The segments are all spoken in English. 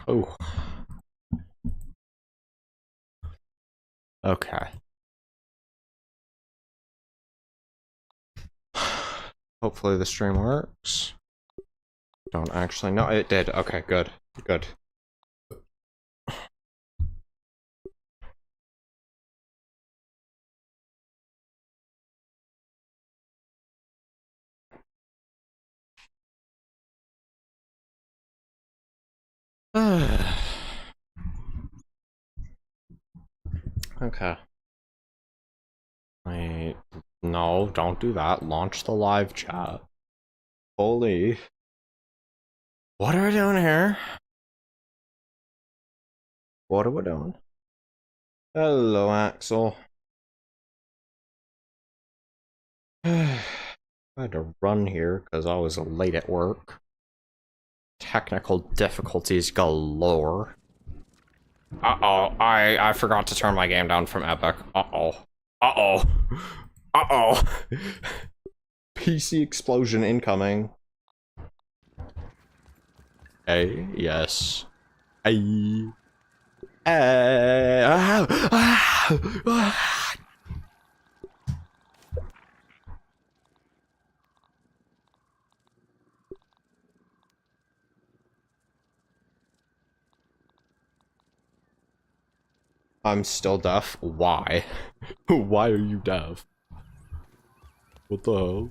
Oh, okay. Hopefully the stream works. Don't actually know. It did. Okay, good. Good. Okay. Wait. No, don't do that. Launch the live chat. Holy. What are we doing here? What are we doing? Hello, Axel. I had to run here because I was late at work. Technical difficulties galore. Uh-oh, I forgot to turn my game down from Epic. Uh-oh. Uh-oh. Uh-oh. PC explosion incoming. A, yes. A. I'm still deaf. Why? Why are you deaf? What the hell?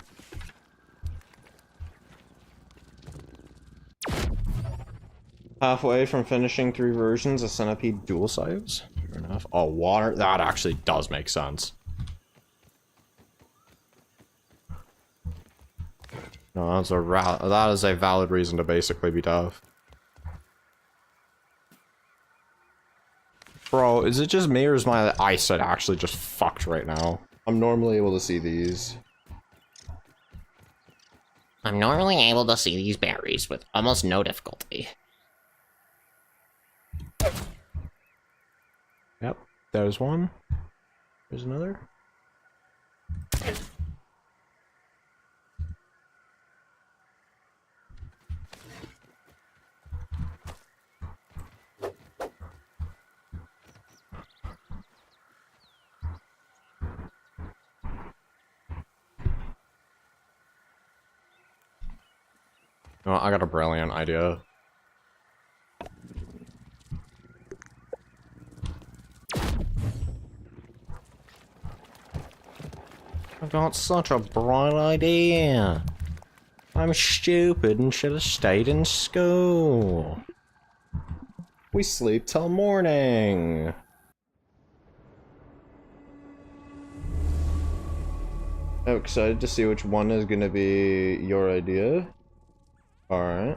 Halfway from finishing 3 versions of Centipede dual saves. Fair enough. Oh, water. That actually does make sense. No, that is a valid reason to basically be deaf. Bro, is it just me or is my eyesight actually just fucked right now? I'm normally able to see these. I'm normally able to see these berries with almost no difficulty. Yep, there's one. There's another. Oh, I got a brilliant idea. I've got such a bright idea. I'm stupid and should have stayed in school. We sleep till morning. I'm excited to see which one is gonna be your idea. Alright.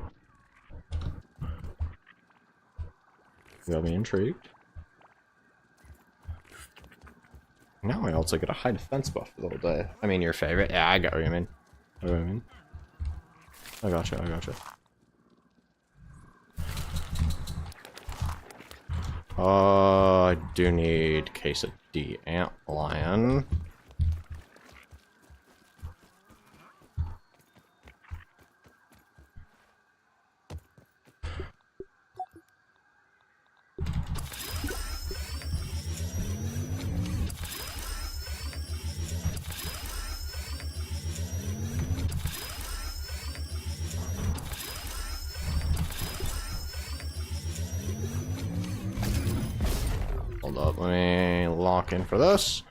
You got me intrigued. Now I also get a high defense buff for the whole day. I mean, your favorite. Yeah, I got what you mean. What do I mean? I gotcha, I gotcha. I do need case of D antlion. Hold up, let me lock in for this.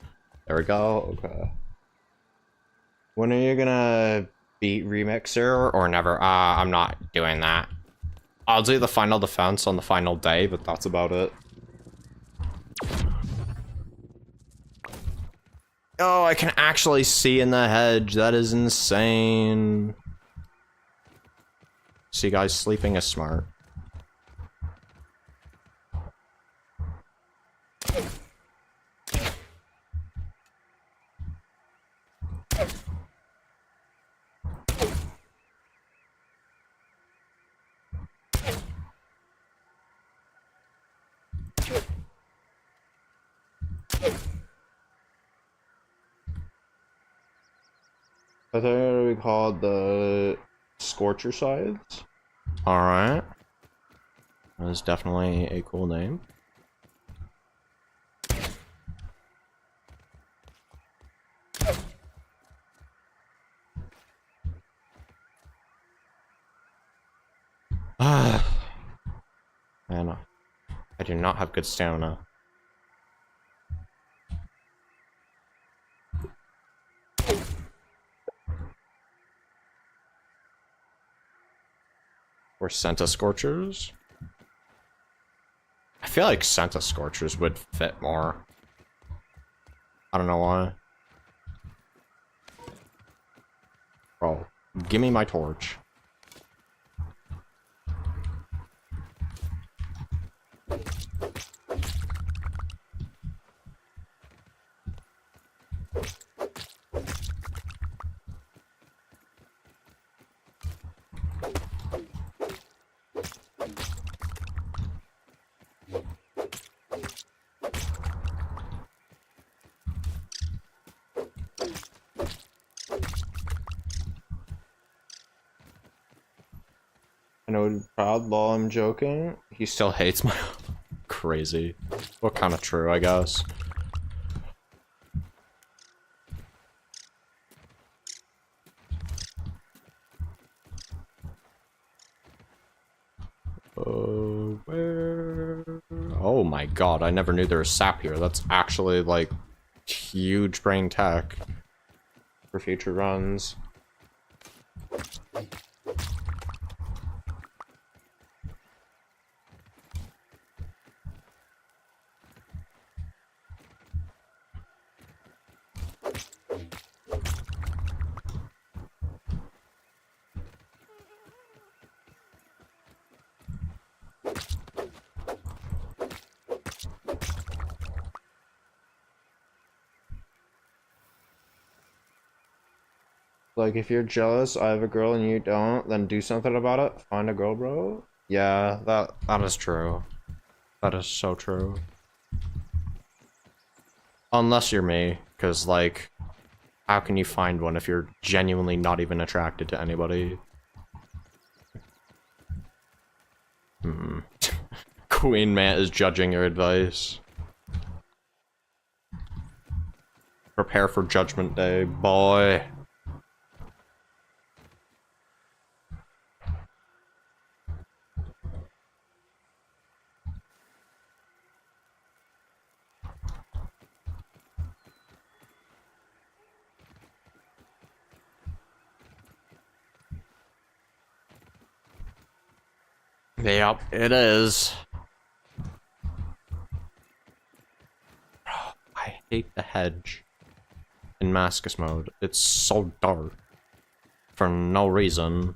There we go, okay. When are you gonna beat Remixer or never? I'm not doing that. I'll do the final defense on the final day, but that's about it. Oh, I can actually see in the hedge. That is insane. See, guys, sleeping is smart. I think it'll be called the Scorcher Sides. Alright. That is definitely a cool name. Man, I do not have good stamina. Or Senta Scorchers. I feel like Senta Scorchers would fit more. I don't know why. Bro, give me my torch. I know, proud lol, I'm joking. He still hates my... Crazy. What kind of true, I guess. Where... Oh my god, I never knew there was sap here. That's actually, like, huge brain tech for future runs. Like, if you're jealous, I have a girl and you don't, then do something about it. Find a girl, bro. Yeah, that is true. That is so true. Unless you're me, because, like, how can you find one if you're genuinely not even attracted to anybody? Queen Mant is judging your advice. Prepare for Judgment Day, boy. Yep, it is. I hate the hedge in Mascus mode. It's so dark. For no reason.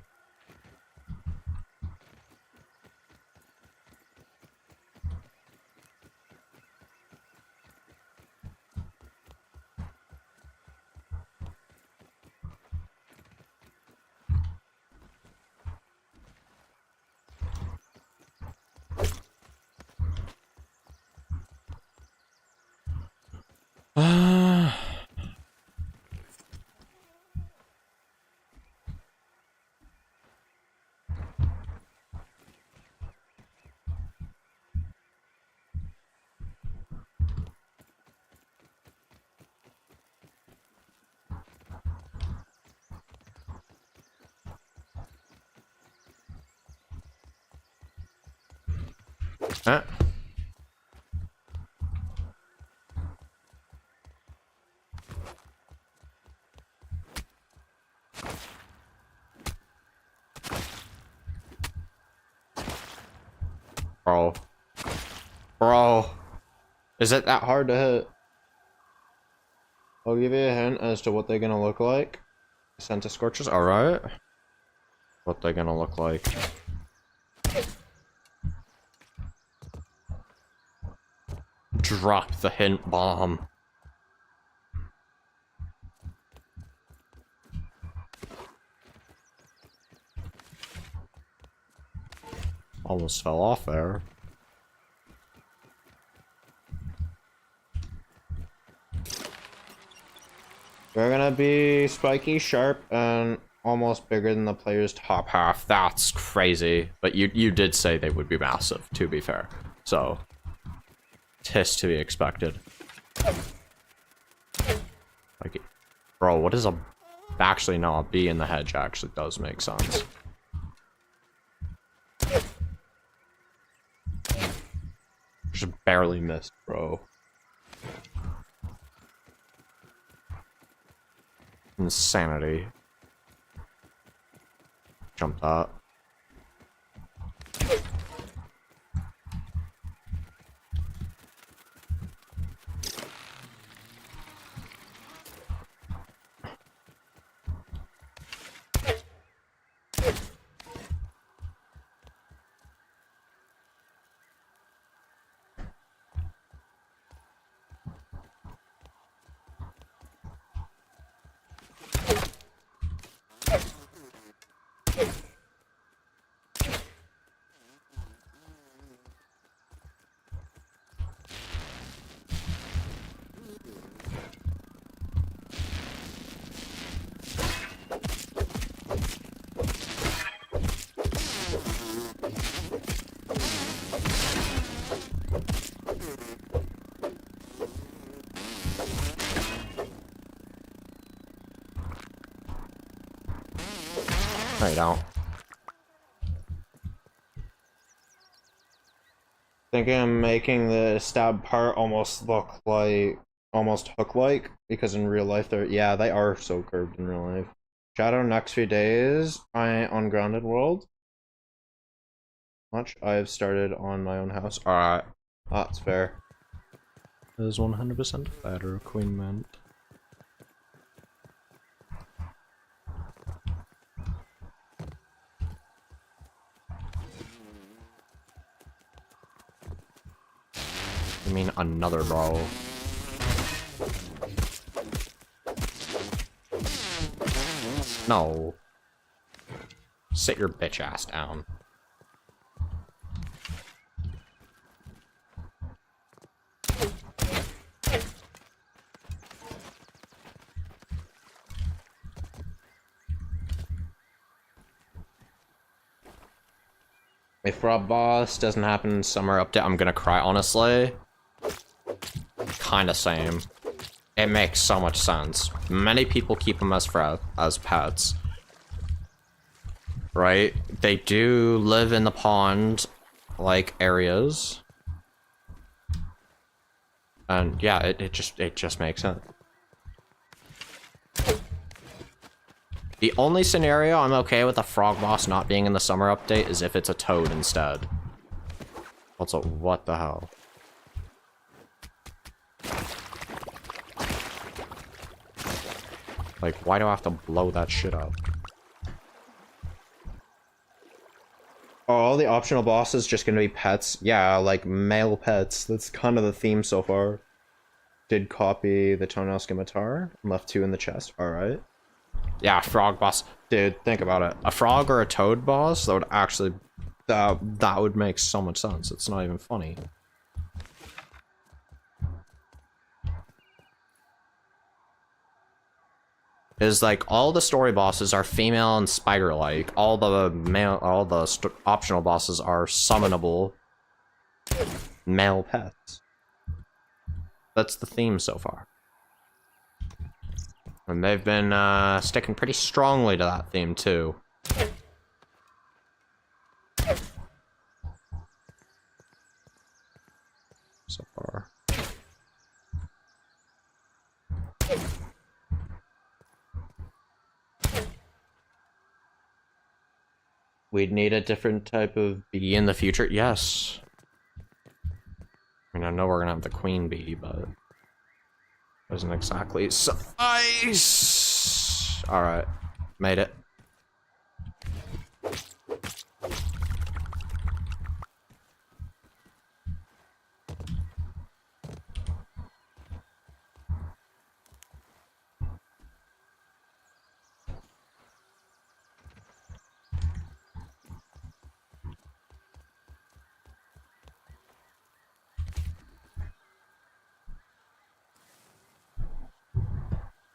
Huh? Bro. Bro. Is it that hard to hit? I'll give you a hint as to what they're gonna look like. Senta Scorchers, alright. What they're gonna look like. Drop the hint bomb. Almost fell off there. We're gonna be spiky, sharp, and almost bigger than the player's top half. That's crazy. But you did say they would be massive, to be fair. So, tis to be expected. Like, bro, what is a... Actually, no, a bee in the hedge actually does make sense. Just barely missed, bro. Insanity. Jump that. No, you don't. Thinking I'm making the stab part almost look like, almost hook-like, because in real life yeah, they are so curved in real life. Shadow next few days, on Grounded World. Much I've started on my own house. Alright, that's fair. That is 100% better, Queen meant. I mean, another bro. No. Sit your bitch ass down. If Rob Boss doesn't happen in summer update, I'm gonna cry, honestly. Kinda same. It makes so much sense. Many people keep them as pets. Right? They do live in the pond, like, areas. And yeah, it just makes sense. The only scenario I'm okay with a frog boss not being in the summer update is if it's a toad instead. Also, what the hell? Like, why do I have to blow that shit up? Are all the optional bosses just gonna be pets? Yeah, like male pets. That's kind of the theme so far. Did copy the toenail scimitar. Left 2 in the chest. Alright. Yeah, frog boss. Dude, think about it. A frog or a toad boss, that would actually... That would make so much sense. It's not even funny. Is like, all the story bosses are female and spider-like. All the optional bosses are summonable male pets. That's the theme so far. And they've been sticking pretty strongly to that theme, too. So far. We'd need a different type of bee in the future? Yes. I mean, I know we're gonna have the queen bee, but... doesn't exactly suffice. Alright. Made it.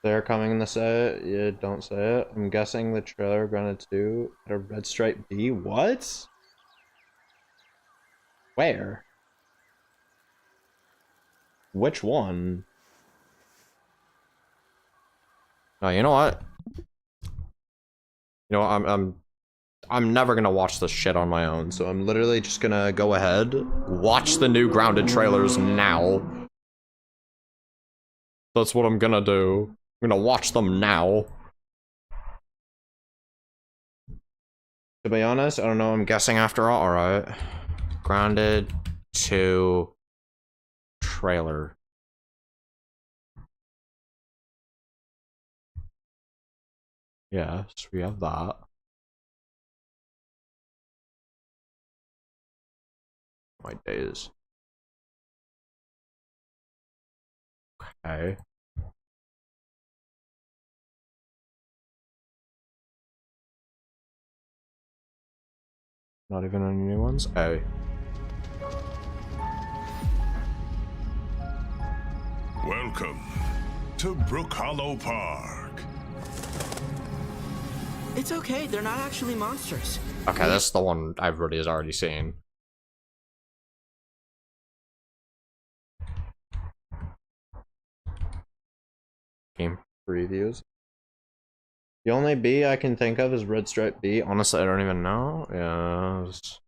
They're coming to say it. Yeah, don't say it. I'm guessing the trailer Grounded 2 had a red stripe B. What? Where? Which one? Oh, you know what? You know, I'm never gonna watch this shit on my own, so I'm literally just gonna go ahead, watch the new Grounded trailers now. That's what I'm gonna do. I'm gonna watch them now. To be honest, I don't know, I'm guessing after all. Alright. Grounded 2 trailer. Yes, we have that. My days. Okay. Not even any new ones? Oh. Welcome to Brook Hollow Park. It's okay, they're not actually monsters. Okay, that's the one everybody has already seen. Game previews. The only B I can think of is Red Stripe B. Honestly, I don't even know. Yes.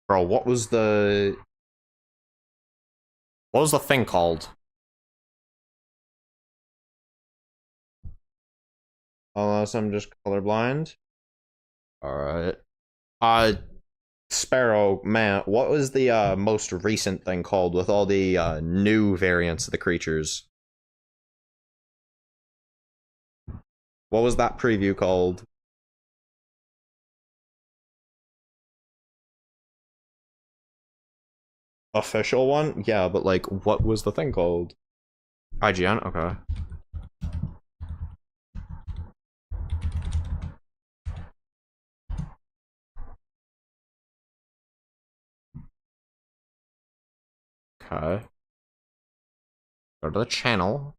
Bro, what was the thing called? Unless I'm just colorblind. Alright. Sparrow, man, what was the most recent thing called with all the new variants of the creatures? What was that preview called? Official one? Yeah, but like, what was the thing called? IGN? Okay. Okay. Go to the channel.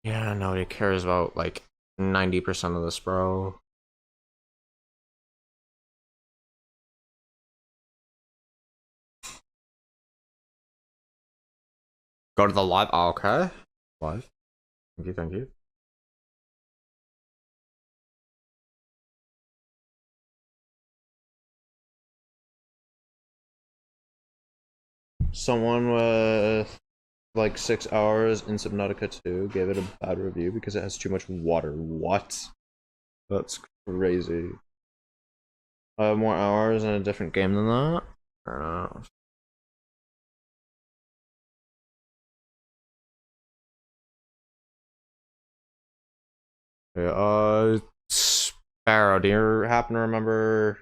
Yeah, nobody cares about like 90% of this, bro. Go to the live. Oh, okay. Live. Thank you, thank you. Someone with like 6 hours in Subnautica 2 gave it a bad review because it has too much water. What? That's crazy. I have more hours in a different game than that? Fair enough. Yeah, Sparrow, do you happen to remember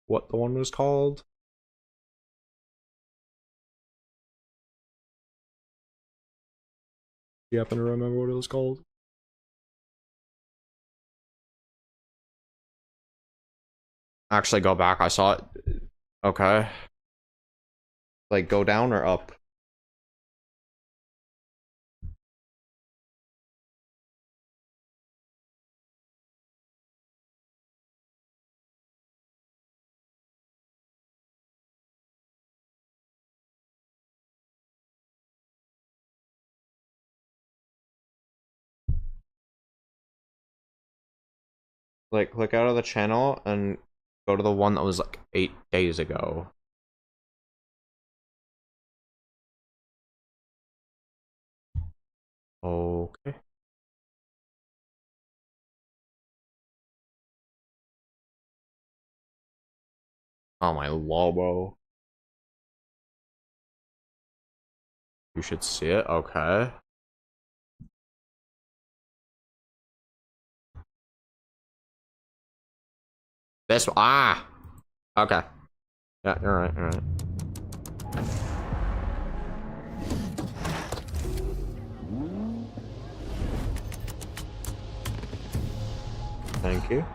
what the one was called? Do you happen to remember what it was called? Actually, go back. I saw it. Okay. Like, go down or up? Like, click out of the channel and go to the one that was like 8 days ago. Okay. Oh my Lobo. You should see it. Okay. This. Ah! Okay. Yeah, you're right, you're right. Thank you.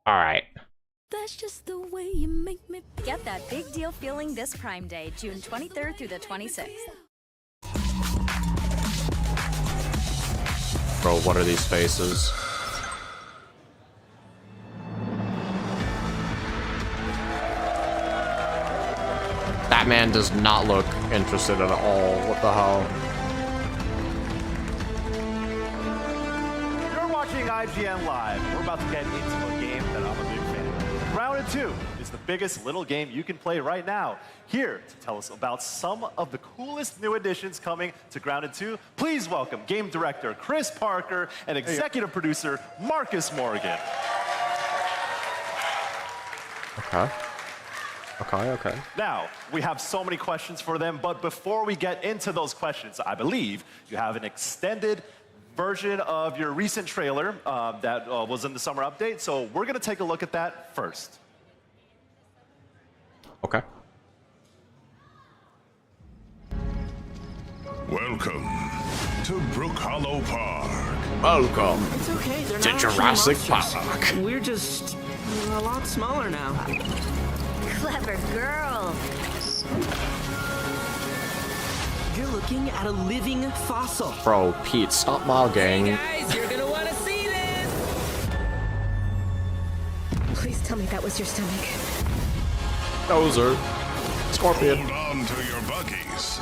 Alright. That's just the way you make me. Get that big deal feeling this Prime Day, June 23rd through the 26th. Bro, what are these faces? That man does not look interested at all. What the hell? You're watching IGN Live. We're about to get into a game that I'm a big fan of. Grounded 2 is the biggest little game you can play right now. Here to tell us about some of the coolest new additions coming to Grounded 2, please welcome game director Chris Parker and executive producer Marcus Morgan. Okay. Okay. Now, we have so many questions for them, but before we get into those questions, I believe you have an extended version of your recent trailer that was in the summer update, so we're going to take a look at that first. Okay. Welcome to Brook Hollow Park. Welcome It's okay, they're to not actually Jurassic monsters. Park. We're just a lot smaller now. Clever girl. You're looking at a living fossil. Bro, Pete, stop mogging. Guys, you're gonna want to see this. Please tell me that was your stomach. Dozer. Scorpion. Hold on to your buggies.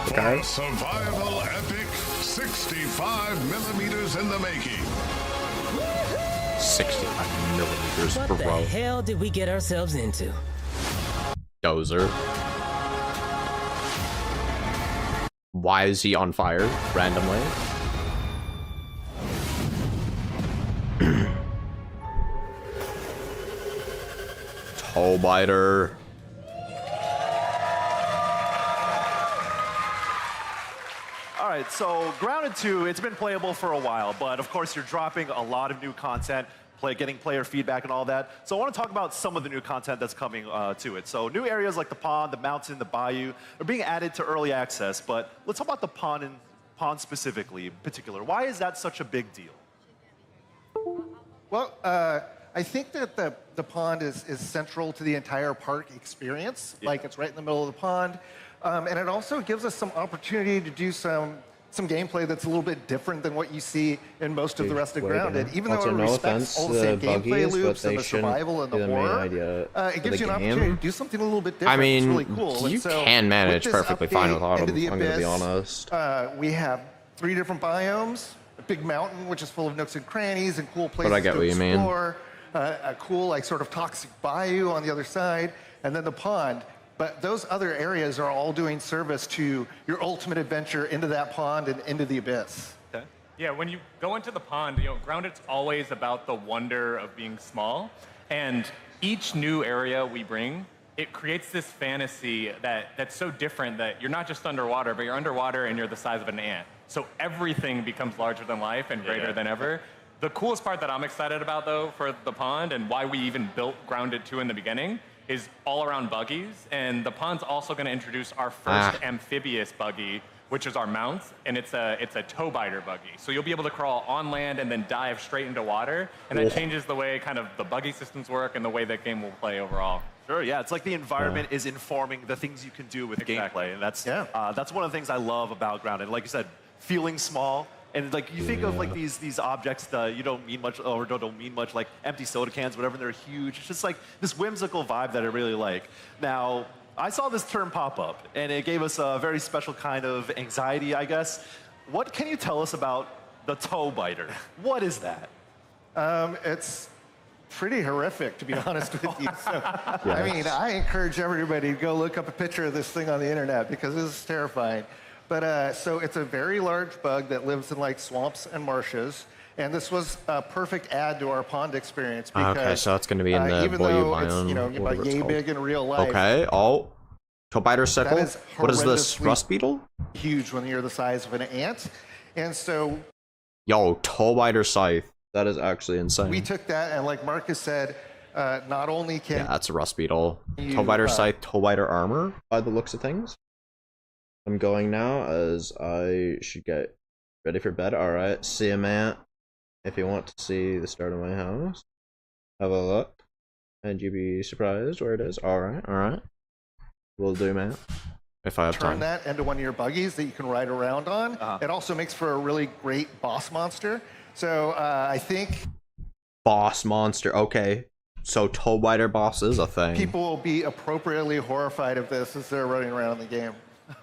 Okay. For a survival epic 65 millimeters in the making. 65 millimeters, What the bro. hell did we get ourselves into? Dozer. Why is he on fire randomly? Toe biter. All right, so Grounded 2, it's been playable for a while, but of course you're dropping a lot of new content, getting player feedback and all that. So I want to talk about some of the new content that's coming to it. So new areas like the pond, the mountain, the bayou are being added to early access, but let's talk about the pond specifically, in particular. Why is that such a big deal? Well, I think that the pond is central to the entire park experience. Yeah. Like, it's right in the middle of the pond. And it also gives us some opportunity to do some gameplay that's a little bit different than what you see in most of the rest of Grounded. Even though it respects all the same gameplay loops and the survival and the horror, it gives you an opportunity to do something a little bit different. I mean, it's really cool. you And so can manage with this perfectly fine with update Autumn, Into the I'm gonna be Abyss, honest. We have 3 different biomes. A big mountain, which is full of nooks and crannies and cool places I get to what you mean. explore. A cool, like, sort of toxic bayou on the other side, and then the pond. But those other areas are all doing service to your ultimate adventure into that pond and into the abyss. Okay. Yeah, when you go into the pond, Grounded's always about the wonder of being small. And each new area we bring, it creates this fantasy that's so different that you're not just underwater, but you're underwater and you're the size of an ant. So everything becomes larger than life and greater than ever. The coolest part that I'm excited about, though, for the pond and why we even built Grounded 2 in the beginning is all around buggies. And the pond's also going to introduce our first amphibious buggy, which is our mount, and it's a toe biter buggy. So you'll be able to crawl on land and then dive straight into water, and that changes the way kind of the buggy systems work and the way that game will play overall. Sure, yeah, it's like the environment is informing the things you can do with gameplay, and that's one of the things I love about Grounded. Like you said, feeling small. And like you think of like these objects that you don't mean much or don't mean much, like empty soda cans, whatever, they're huge. It's just like this whimsical vibe that I really like. Now, I saw this term pop up, and it gave us a very special kind of anxiety, I guess. What can you tell us about the toe biter? What is that? It's pretty horrific, to be honest with you. So, I mean, I encourage everybody to go look up a picture of this thing on the internet because this is terrifying. But so it's a very large bug that lives in like swamps and marshes. And this was a perfect add to our pond experience because Okay, so it's going to be in the even Boyu though biome. it's, you know, whatever about it's yay called. big in real life, Okay, toe biter sickle? is What is this, horrendously rust beetle? huge when you're the size of an ant. And so Yo, toe biter scythe. That is actually insane. we took that, and like Marcus said, not only can Yeah, that's a rust beetle. You, Toebiter scythe, Toebiter armor, by the looks of things. I'm going now as I should get ready for bed. Alright, see you, Matt. If you want to see the start of my house, have a look. And you'll be surprised where it is. Alright, alright. Will do, Matt. If I have turn time. that into one of your buggies that you can ride around on. It also makes for a really great boss monster. So I think Boss monster, okay. So Toebiter boss is a thing. people will be appropriately horrified of this as they're running around the game.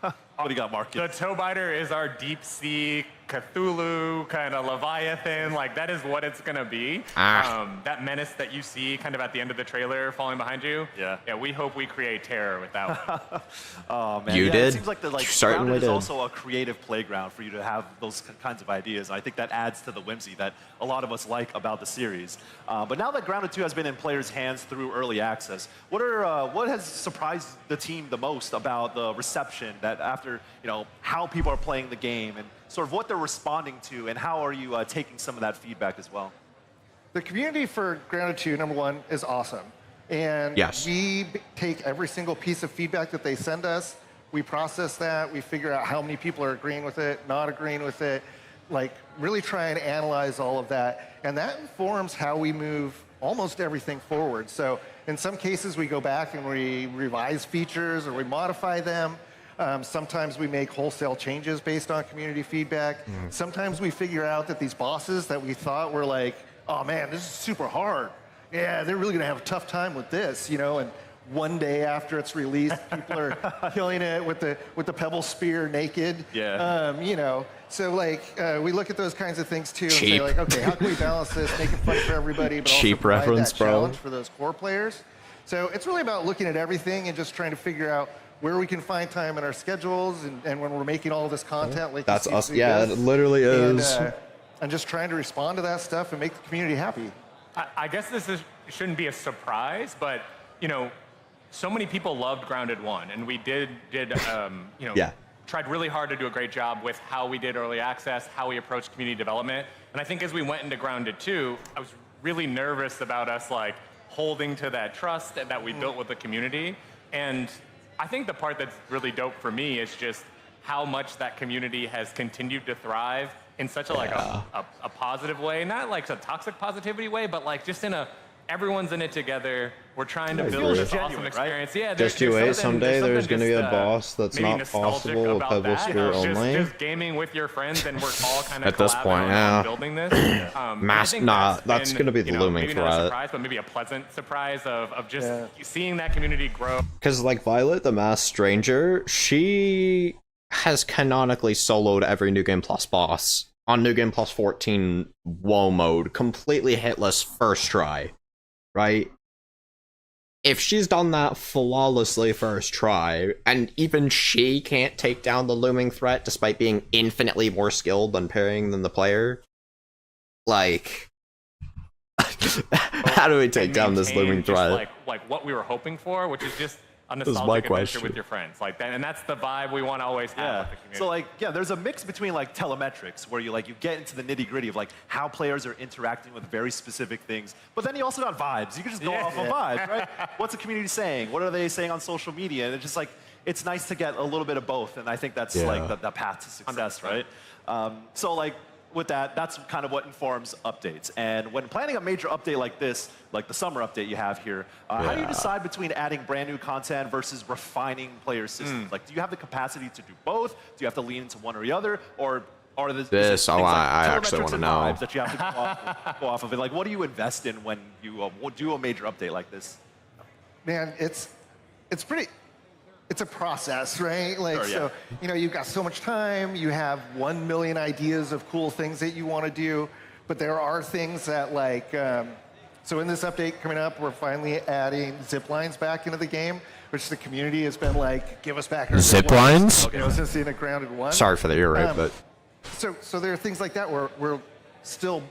What do you got, Mark? The Toebiter is our deep sea Cthulhu kind of Leviathan. Like, that is what it's gonna be. That menace that you see kind of at the end of the trailer falling behind you. Yeah. Yeah, we hope we create terror with that one. Oh man, You yeah, did? It seems like the You certainly Grounded did. is also a creative playground for you to have those kinds of ideas. And I think that adds to the whimsy that a lot of us like about the series. But now that Grounded 2 has been in players' hands through early access, what has surprised the team the most about the reception that after how people are playing the game and sort of what they're responding to, and how are you taking some of that feedback as well? The community for Grounded 2, number one, is awesome. And Yes. we take every single piece of feedback that they send us, we process that, we figure out how many people are agreeing with it, not agreeing with it, like really try and analyze all of that. And that informs how we move almost everything forward. So in some cases, we go back and we revise features or we modify them. Sometimes we make wholesale changes based on community feedback. Sometimes we figure out that these bosses that we thought were like, oh man, this is super hard. Yeah, they're really gonna have a tough time with this, and one day after it's released, people are killing it with the pebble spear naked. Yeah. So we look at those kinds of things too Cheap. and say like, okay, how can we balance this, make it fun for everybody, but Cheap also provide reference, that bro. challenge for those core players. So it's really about looking at everything and just trying to figure out where we can find time in our schedules and when we're making all this content. Like That's you see us. through Yeah, this. it literally is. And just trying to respond to that stuff and make the community happy. I guess shouldn't be a surprise, but so many people loved Grounded 1, and we did Yeah. tried really hard to do a great job with how we did early access, how we approached community development. And I think as we went into Grounded 2, I was really nervous about us holding to that trust that we built with the community. And I think the part that's really dope for me is just how much that community has continued to thrive in such a positive way, not like a toxic positivity way, but just in a everyone's in it together. We're trying to build this awesome experience. Yeah, Just you wait. Someday there's going to be a boss that's maybe not nostalgic possible with about Pebble that. Spear only. Just gaming with your friends, and we're all kind of At this point, on yeah. building this. I think that's been, going to be the looming maybe not a threat. surprise, but maybe a pleasant surprise of just seeing that community grow. Because Violet, the Masked Stranger, she has canonically soloed every New Game Plus boss on New Game Plus 14 WoW mode, completely hitless first try, right? If she's done that flawlessly first try, and even she can't take down the looming threat despite being infinitely more skilled when parrying than the player, how do we take down this looming threat? Like what we were hoping for, which is just a my nostalgic adventure question. with your friends, and that's the vibe we want to always have. With the community. So there's a mix between telemetrics where you get into the nitty gritty of how players are interacting with very specific things, but then you also got vibes. You can just go off of vibes, right? What's the community saying? What are they saying on social media? And it's just it's nice to get a little bit of both, and I think that's the path to success, right? With that, that's kind of what informs updates. And when planning a major update like this, like the summer update you have here, how do you decide between adding brand new content versus refining player systems? Do you have the capacity to do both? Do you have to lean into one or the other? Or are there I actually want to know. vibes that you have to go off of it? What do you invest in when you do a major update like this? Man, it's a process, right? Sure, So, you've got so much time, you have 1 million ideas of cool things that you want to do, but there are things that so in this update coming up, we're finally adding zip lines back into the game, which the community has been give us back our Zip lines? Since the Grounded 1. Sorry for the ear rape, but... So there are things like that where we're still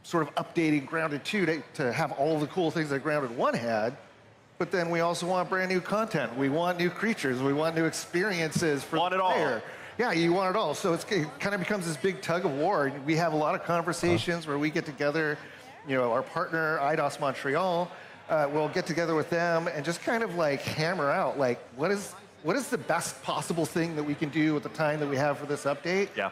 sort of updating Grounded 2 to have all the cool things that Grounded 1 had. But then we also want brand new content. We want new creatures. We want new experiences for the player. Yeah, you want it all. So it kind of becomes this big tug of war. We have a lot of conversations where we get together, our partner, IDOS Montreal, we'll get together with them and just kind of like hammer out like what is the best possible thing that we can do with the time that we have for this update. Yeah.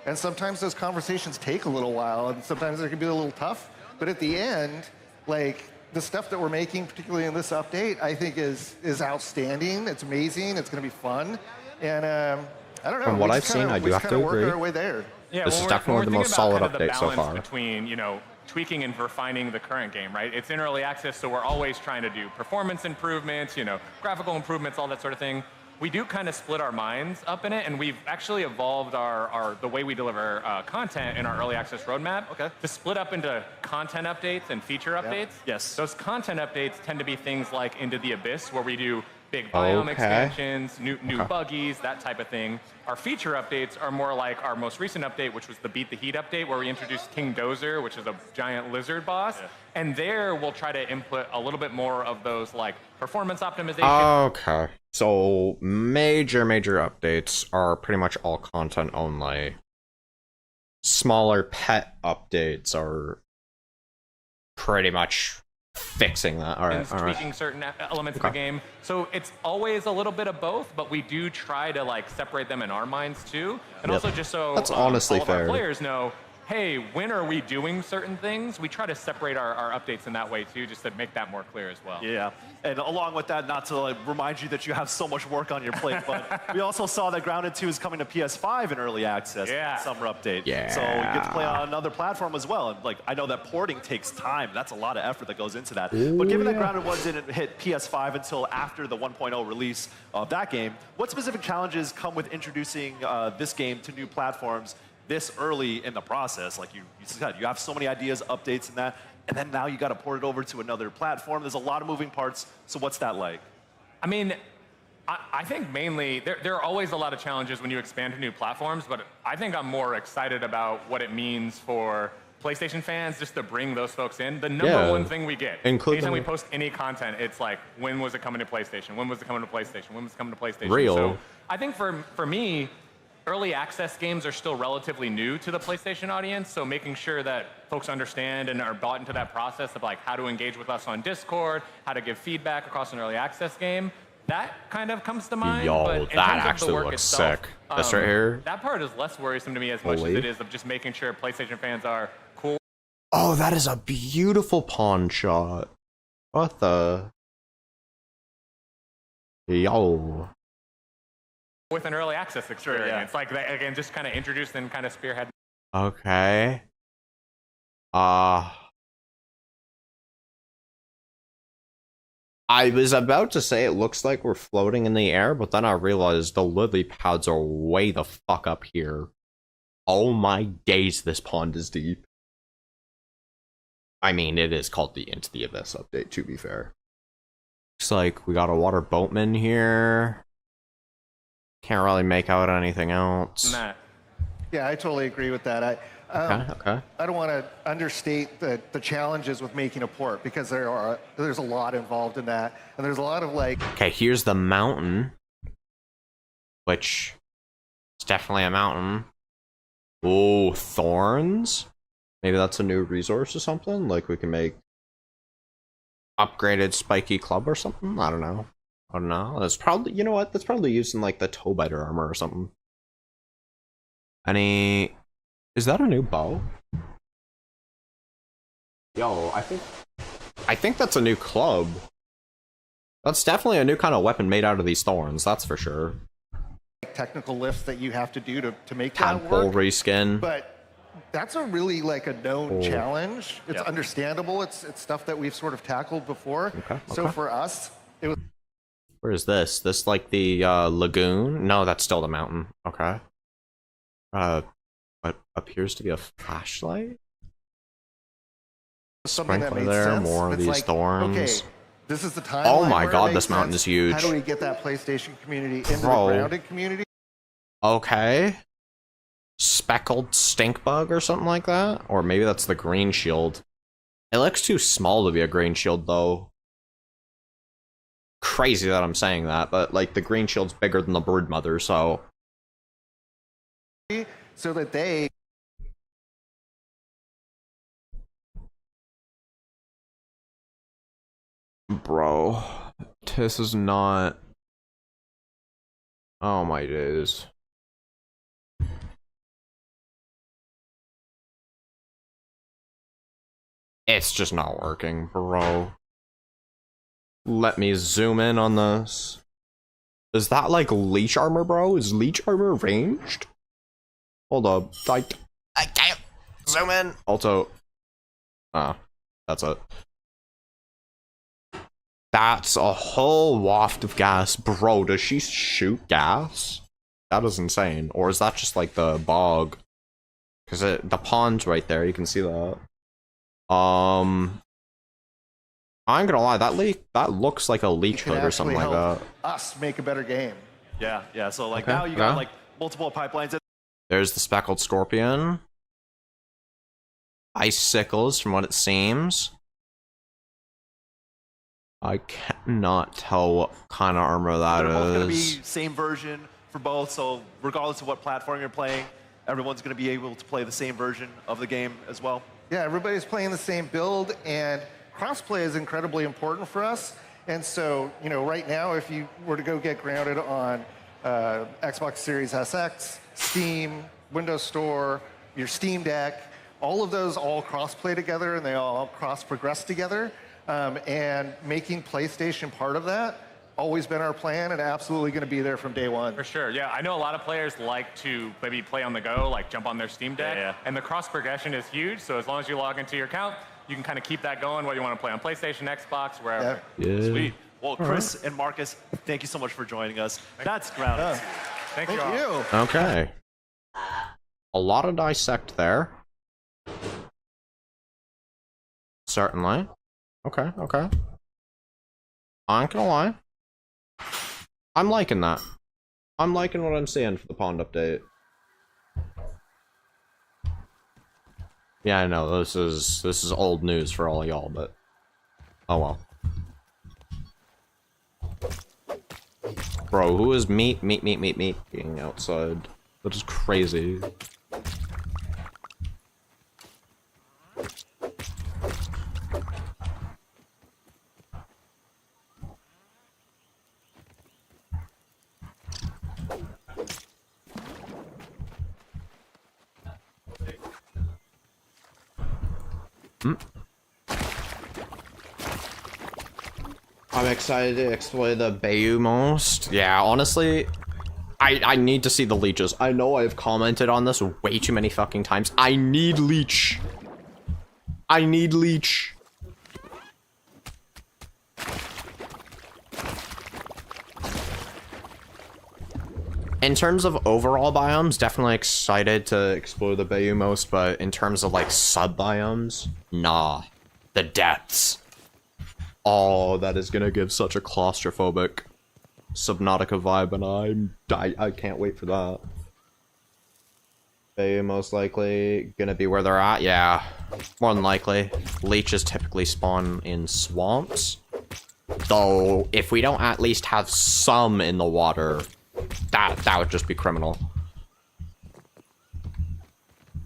And sometimes those conversations take a little while, and sometimes they can be a little tough. But at the end, like the stuff that we're making, particularly in this update, I think is outstanding. It's amazing. It's going to be fun. And I don't know. From what I've seen, I do have to agree. Work our way there. Yeah, This is when definitely the we're most thinking solid about kind of update so the balance far. between, you know, tweaking and refining the current game, right? It's in early access, so we're always trying to do performance improvements, you know, graphical improvements, all that sort of thing. We do kind of split our minds up in it, and we've actually evolved the way we deliver content in our early access roadmap to split up into content updates and feature updates. Yes. Those content updates tend to be things like Into the Abyss, where we do big biome expansions, new buggies, that type of thing. Our feature updates are more like our most recent update, which was the Beat the Heat update, where we introduced King Dozer, which is a giant lizard boss. Yeah. And there we'll try to input a little bit more of those like performance optimization. Okay. So major updates are pretty much all content only. Smaller pet updates are pretty much fixing that. All right, tweaking certain elements of the game. So it's always a little bit of both, but we do try to like separate them in our minds too. And also just so that's honestly all of fair. Our players know, hey, when are we doing certain things? We try to separate our updates in that way too, just to make that more clear as well. Yeah, and along with that, not to like remind you that you have so much work on your plate, but we also saw that Grounded 2 is coming to PS5 in early access. Summer update. Yeah. So you get to play on another platform as well. And like I know that porting takes time. That's a lot of effort that goes into that. But given that Grounded 1 didn't hit PS5 until after the 1.0 release of that game, what specific challenges come with introducing this game to new platforms this early in the process? Like you said, you have so many ideas, updates, and that, and then now you got to port it over to another platform. There's a lot of moving parts. So what's that like? I mean, I think mainly there are always a lot of challenges when you expand to new platforms, but I think I'm more excited about what it means for PlayStation fans just to bring those folks in. The number one thing we get, anytime we post any content, it's like, when was it coming to PlayStation? When was it coming to PlayStation? When was it coming to PlayStation? Real. So I think for me, early access games are still relatively new to the PlayStation audience, so making sure that folks understand and are bought into that process of like how to engage with us on Discord, how to give feedback across an early access game, that kind of comes to mind. Yo, but in that terms of the actually work looks itself, sick. This right here. that part is less worrisome to me as much as it is of just making sure PlayStation fans are cool. Oh, that is a beautiful pawn shot. What the? Yo. With an early access experience. Like, again, just kind of introduce and kind of spearhead. Okay. I was about to say it looks like we're floating in the air, but then I realized the lily pads are way the fuck up here. Oh my days, this pond is deep. I mean, it is called the Into the Abyss update, to be fair. Looks like we got a water boatman here. Can't really make out anything else. Nah. Yeah, I totally agree with that. Okay. I don't want to understate the challenges with making a port, because there's a lot involved in that, and there's a lot of like. Okay, here's the mountain, which is definitely a mountain. Oh, thorns. Maybe that's a new resource or something. Like we can make upgraded spiky club or something. I don't know. That's probably, you know what? That's probably used in like the toe biter armor or something. Is that a new bow? Yo, I think that's a new club. That's definitely a new kind of weapon made out of these thorns, that's for sure. Technical lifts that you have to do to make Tadpole that work. reskin. But that's a really like a known challenge. It's understandable. It's stuff that we've sort of tackled before. Okay. So for us, it was. Where is this? This like the lagoon? No, that's still the mountain. Okay. What appears to be a flashlight? Something that Sprinkler made there, sense. more of these like, thorns. Okay, this is the time. Oh my god, this mountain is huge. How do we get that PlayStation community into the Grounded community? Okay. Speckled stink bug or something like that? Or maybe that's the green shield. It looks too small to be a green shield though. Crazy that I'm saying that, but like the green shield's bigger than the brood mother, so. So that they bro. This is not... Oh my days. It's just not working, bro. Let me zoom in on this. Is that like leech armor, bro? Is leech armor ranged? Hold up. I can't zoom in. Also, that's it. That's a whole waft of gas. Bro, does she shoot gas? That is insane. Or is that just like the bog? Because the pond's right there, you can see that. I'm gonna lie, that looks like a leech hood or something like that. Us make a better game. Yeah. So like now you got like multiple pipelines. There's the speckled scorpion. Icicles, from what it seems. I cannot tell what kind of armor that They're both gonna is. be same version for both, so regardless of what platform you're playing, everyone's gonna be able to play the same version of the game as well. Yeah, everybody's playing the same build, and crossplay is incredibly important for us. And so, you know, right now, if you were to go get grounded on Xbox Series SX, Steam, Windows Store, your Steam Deck, all of those all cross-play together, and they all cross-progress together. And making PlayStation part of that, always been our plan, and absolutely going to be there from day one. For sure, yeah. I know a lot of players like to maybe play on the go, like jump on their Steam Deck. Yeah. And the cross progression is huge, so as long as you log into your account, you can kind of keep that going, whether you want to play on PlayStation, Xbox, wherever. Yeah. Sweet. Well, Chris and Marcus, thank you so much for joining us. That's Grounded. Thank you. Okay. A lot to dissect there. Certainly. Okay. I ain't gonna lie. I'm liking that. I'm liking what I'm seeing for the pond update. Yeah, I know this is old news for all y'all, but oh well. Bro, who is meat being outside? That is crazy. I'm excited to explore the Bayou most. Yeah, honestly, I need to see the leeches. I know I've commented on this way too many fucking times. I need leech. I need leech. In terms of overall biomes, definitely excited to explore the Bayou most, but in terms of like sub-biomes, nah. The depths. Oh, that is gonna give such a claustrophobic Subnautica vibe, and I can't wait for that. Bayou most likely gonna be where they're at, yeah. More than likely. Leeches typically spawn in swamps. Though, if we don't at least have some in the water, that would just be criminal.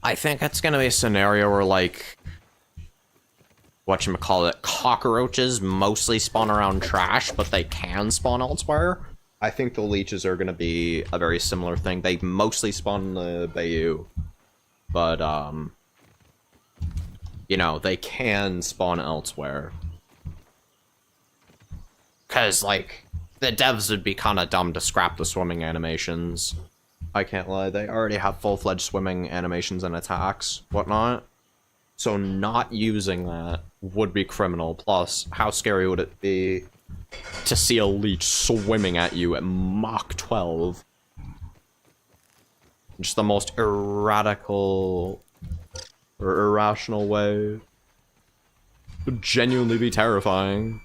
I think it's gonna be a scenario where, like, whatchamacallit, cockroaches mostly spawn around trash, but they can spawn elsewhere. I think the leeches are gonna be a very similar thing. They mostly spawn in the Bayou, but, you know, they can spawn elsewhere. Cause, like, the devs would be kind of dumb to scrap the swimming animations. I can't lie, they already have full-fledged swimming animations and attacks, whatnot. So not using that would be criminal. Plus, how scary would it be to see a leech swimming at you at Mach 12? Just the most irrational way. Would genuinely be terrifying.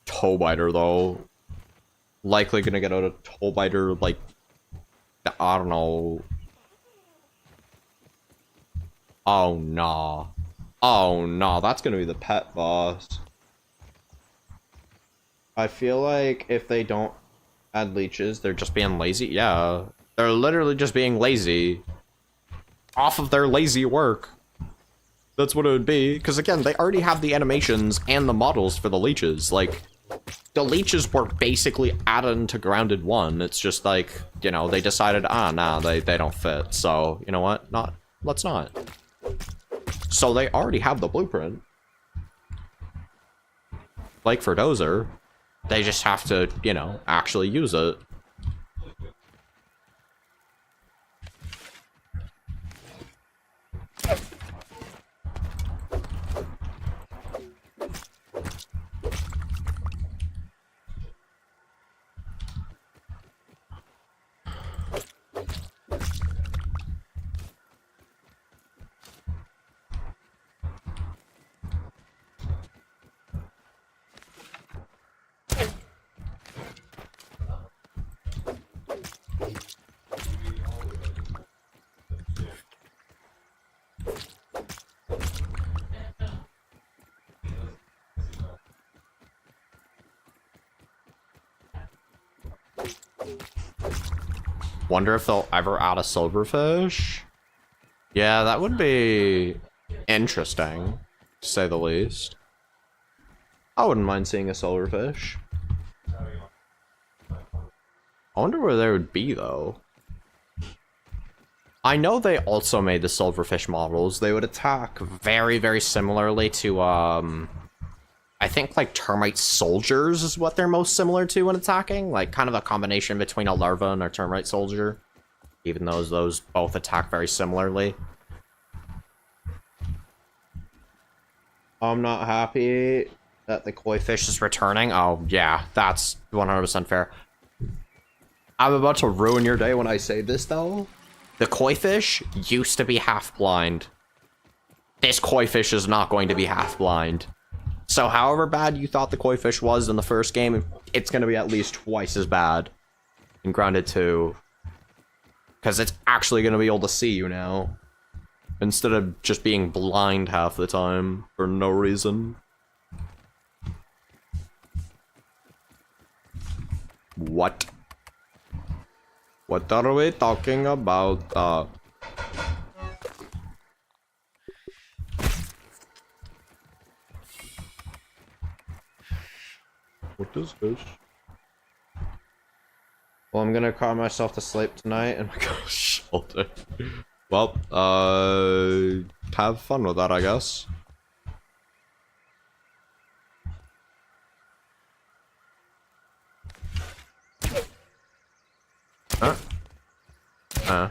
Toe biter though. Likely gonna get out a toe biter, like, I don't know. Oh nah. Oh nah, that's gonna be the pet boss. I feel like if they don't add leeches, they're just being lazy. Yeah, they're literally just being lazy. Off of their lazy work. That's what it would be. Because again, they already have the animations and the models for the leeches. Like, the leeches were basically added into Grounded 1. It's just like, you know, they decided, nah, they don't fit. So, you know what? Let's not. So they already have the blueprint. Like for Dozer, they just have to, you know, actually use it. Wonder if they'll ever add a silverfish? Yeah, that would be interesting, to say the least. I wouldn't mind seeing a silverfish. I wonder where they would be, though. I know they also made the silverfish models. They would attack very, very similarly to, I think, like, termite soldiers is what they're most similar to when attacking. Like, kind of a combination between a larva and a termite soldier. Even though those both attack very similarly. I'm not happy that the koi fish is returning. Oh, yeah, that's 100% fair. I'm about to ruin your day when I say this, though. The koi fish used to be half-blind. This koi fish is not going to be half-blind. So however bad you thought the koi fish was in the first game, it's going to be at least twice as bad in Grounded 2. Because it's actually going to be able to see you now. Instead of just being blind half the time for no reason. What? What are we talking about? What is this? Well, I'm gonna cry myself to sleep tonight and my shoulder. Well, have fun with that, I guess. Huh?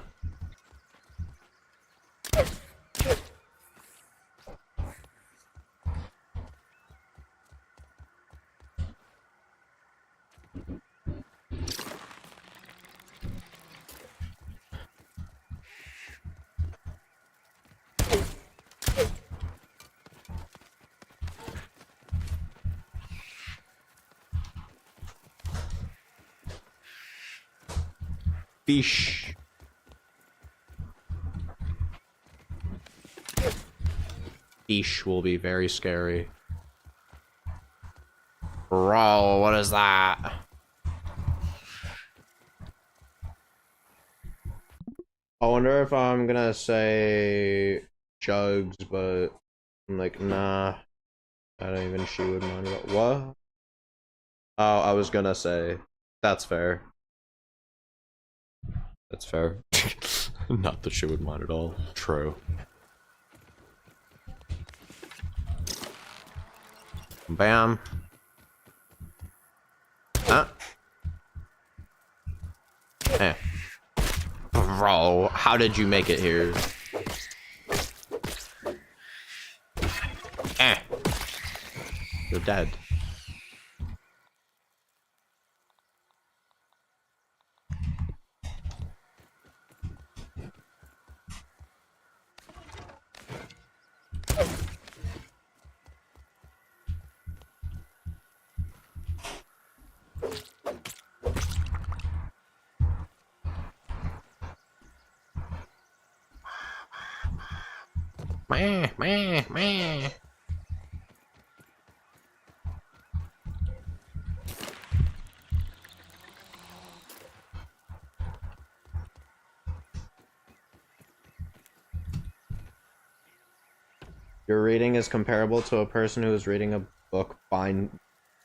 Fish. Fish will be very scary. Bro, what is that? I wonder if I'm gonna say Jugs, but I'm like, nah. I don't even she would mind it. What? Oh, I was gonna say. That's fair. That's fair. Not that she would mind at all. True. Bam. Huh? Eh. Bro, how did you make it here? Eh. You're dead. Meh, meh, meh. Your reading is comparable to a person who is reading a book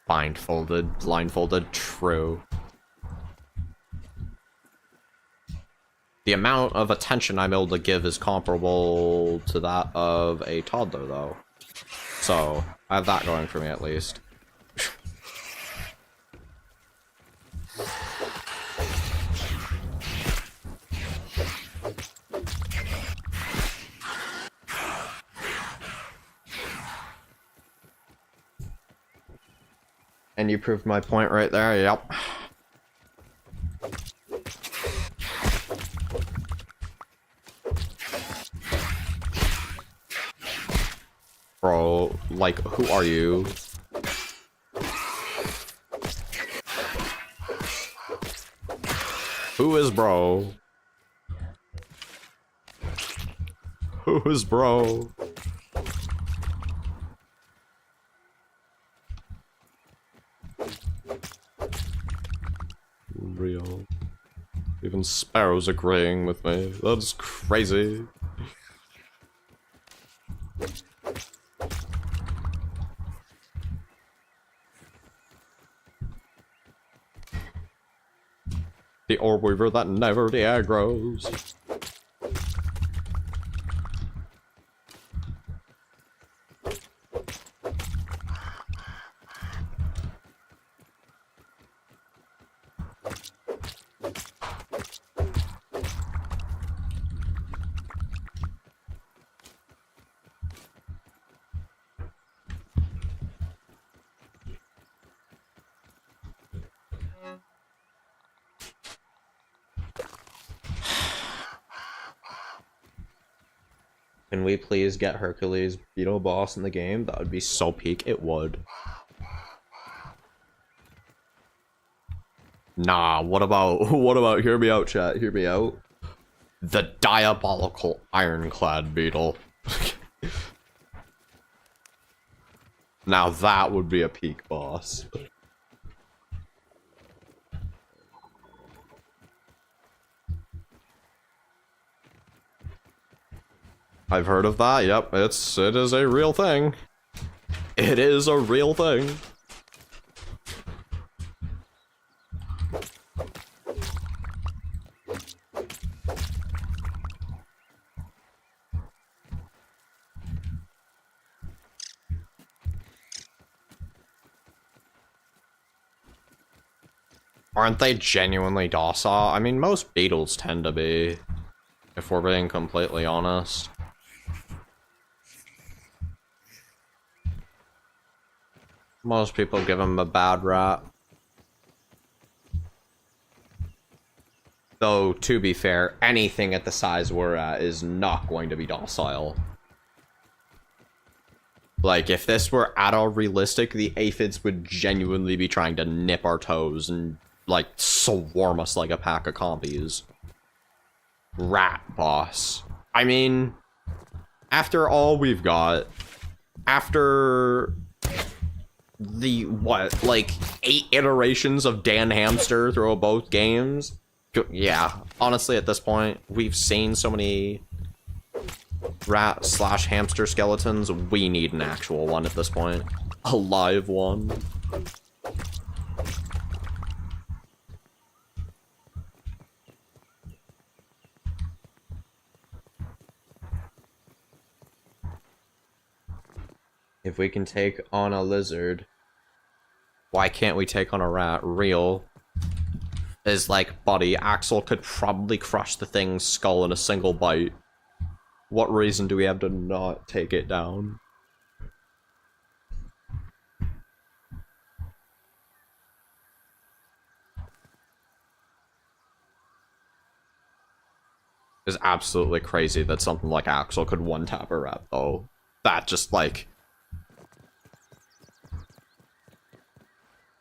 blindfolded. True. The amount of attention I'm able to give is comparable to that of a toddler, though. So, I have that going for me, at least. And you proved my point right there, yep. Bro, like, who are you? Who is bro? Who is bro? Real. Even Sparrow's agreeing with me. That's crazy. The orb weaver that never the aggroes. Can we please get Hercules Beetle boss in the game? That would be so peak. It would. Nah, what about, hear me out, chat, hear me out. The diabolical ironclad beetle. Now that would be a peak boss. I've heard of that, yep, it is a real thing. It is a real thing. Aren't they genuinely docile? I mean, most beetles tend to be, if we're being completely honest. Most people give them a bad rap. Though, to be fair, anything at the size we're at is not going to be docile. Like, if this were at all realistic, the aphids would genuinely be trying to nip our toes and, like, swarm us like a pack of compies. Rat boss. I mean, after all we've got, after the, what, like, 8 iterations of Dan Hamster through both games? Yeah, honestly, at this point, we've seen so many rat/hamster skeletons, we need an actual one at this point. A live one. If we can take on a lizard, why can't we take on a rat? Real is like, buddy, Axel could probably crush the thing's skull in a single bite. What reason do we have to not take it down? It's absolutely crazy that something like Axel could one-tap a rat, though. That just, like...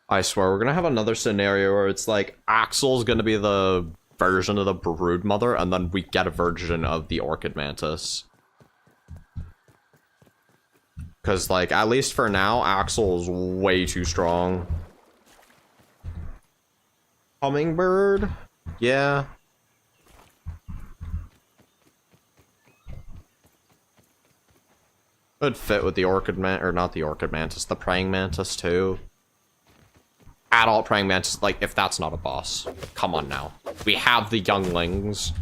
I swear, we're gonna have another scenario where it's like, Axel's gonna be the version of the Broodmother, and then we get a version of the Orchid Mantis. Because, like, at least for now, Axel is way too strong. Hummingbird? Yeah. Would fit with the orchid or not the orchid mantis, the praying mantis too. Adult praying mantis, like, if that's not a boss. Come on now. We have the younglings.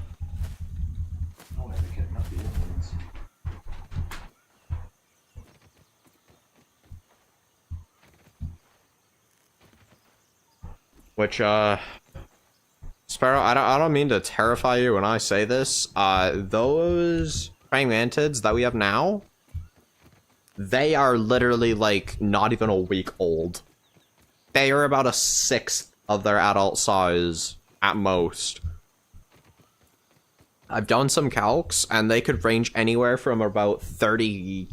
Which, Sparrow, I don't mean to terrify you when I say this. Those praying mantids that we have now, they are literally, like, not even a week old. They are about a sixth of their adult size, at most. I've done some calcs, and they could range anywhere from about 30...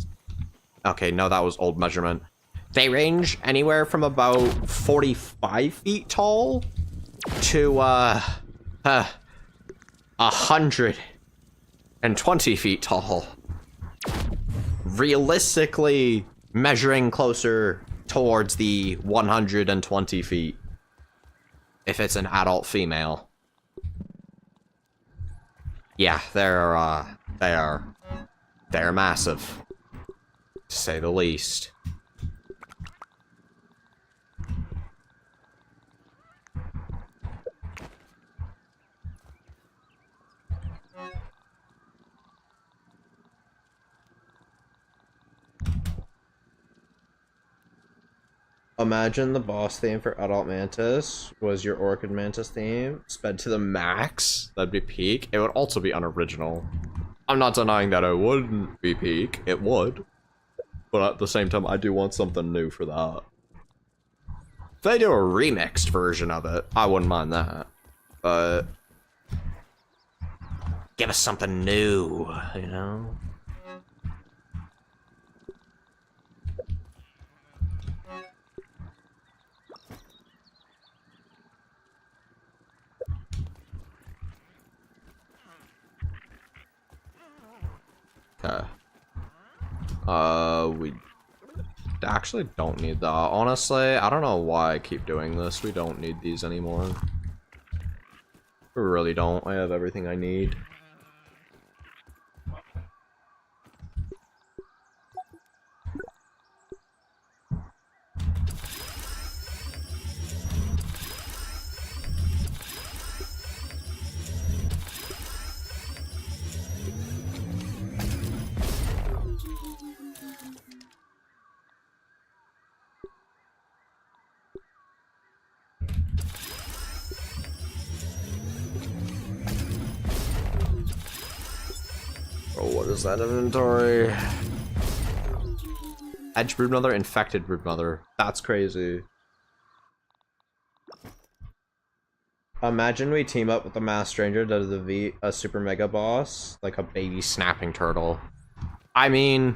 Okay, no, that was old measurement. They range anywhere from about 45 feet tall to, 120 feet tall. Realistically, measuring closer towards the 120 feet. If it's an adult female. Yeah, they're massive. To say the least. Imagine the boss theme for Adult Mantis was your Orchid Mantis theme, sped to the max. That'd be peak. It would also be unoriginal. I'm not denying that it wouldn't be peak. It would. But at the same time, I do want something new for that. If they do a remixed version of it, I wouldn't mind that. But give us something new, you know? Okay. We actually don't need that. Honestly, I don't know why I keep doing this. We don't need these anymore. We really don't. I have everything I need. Oh, what is that inventory? Edge Broodmother, Infected Broodmother. That's crazy. Imagine we team up with the Masked Ranger to defeat a super mega boss, like a baby snapping turtle. I mean,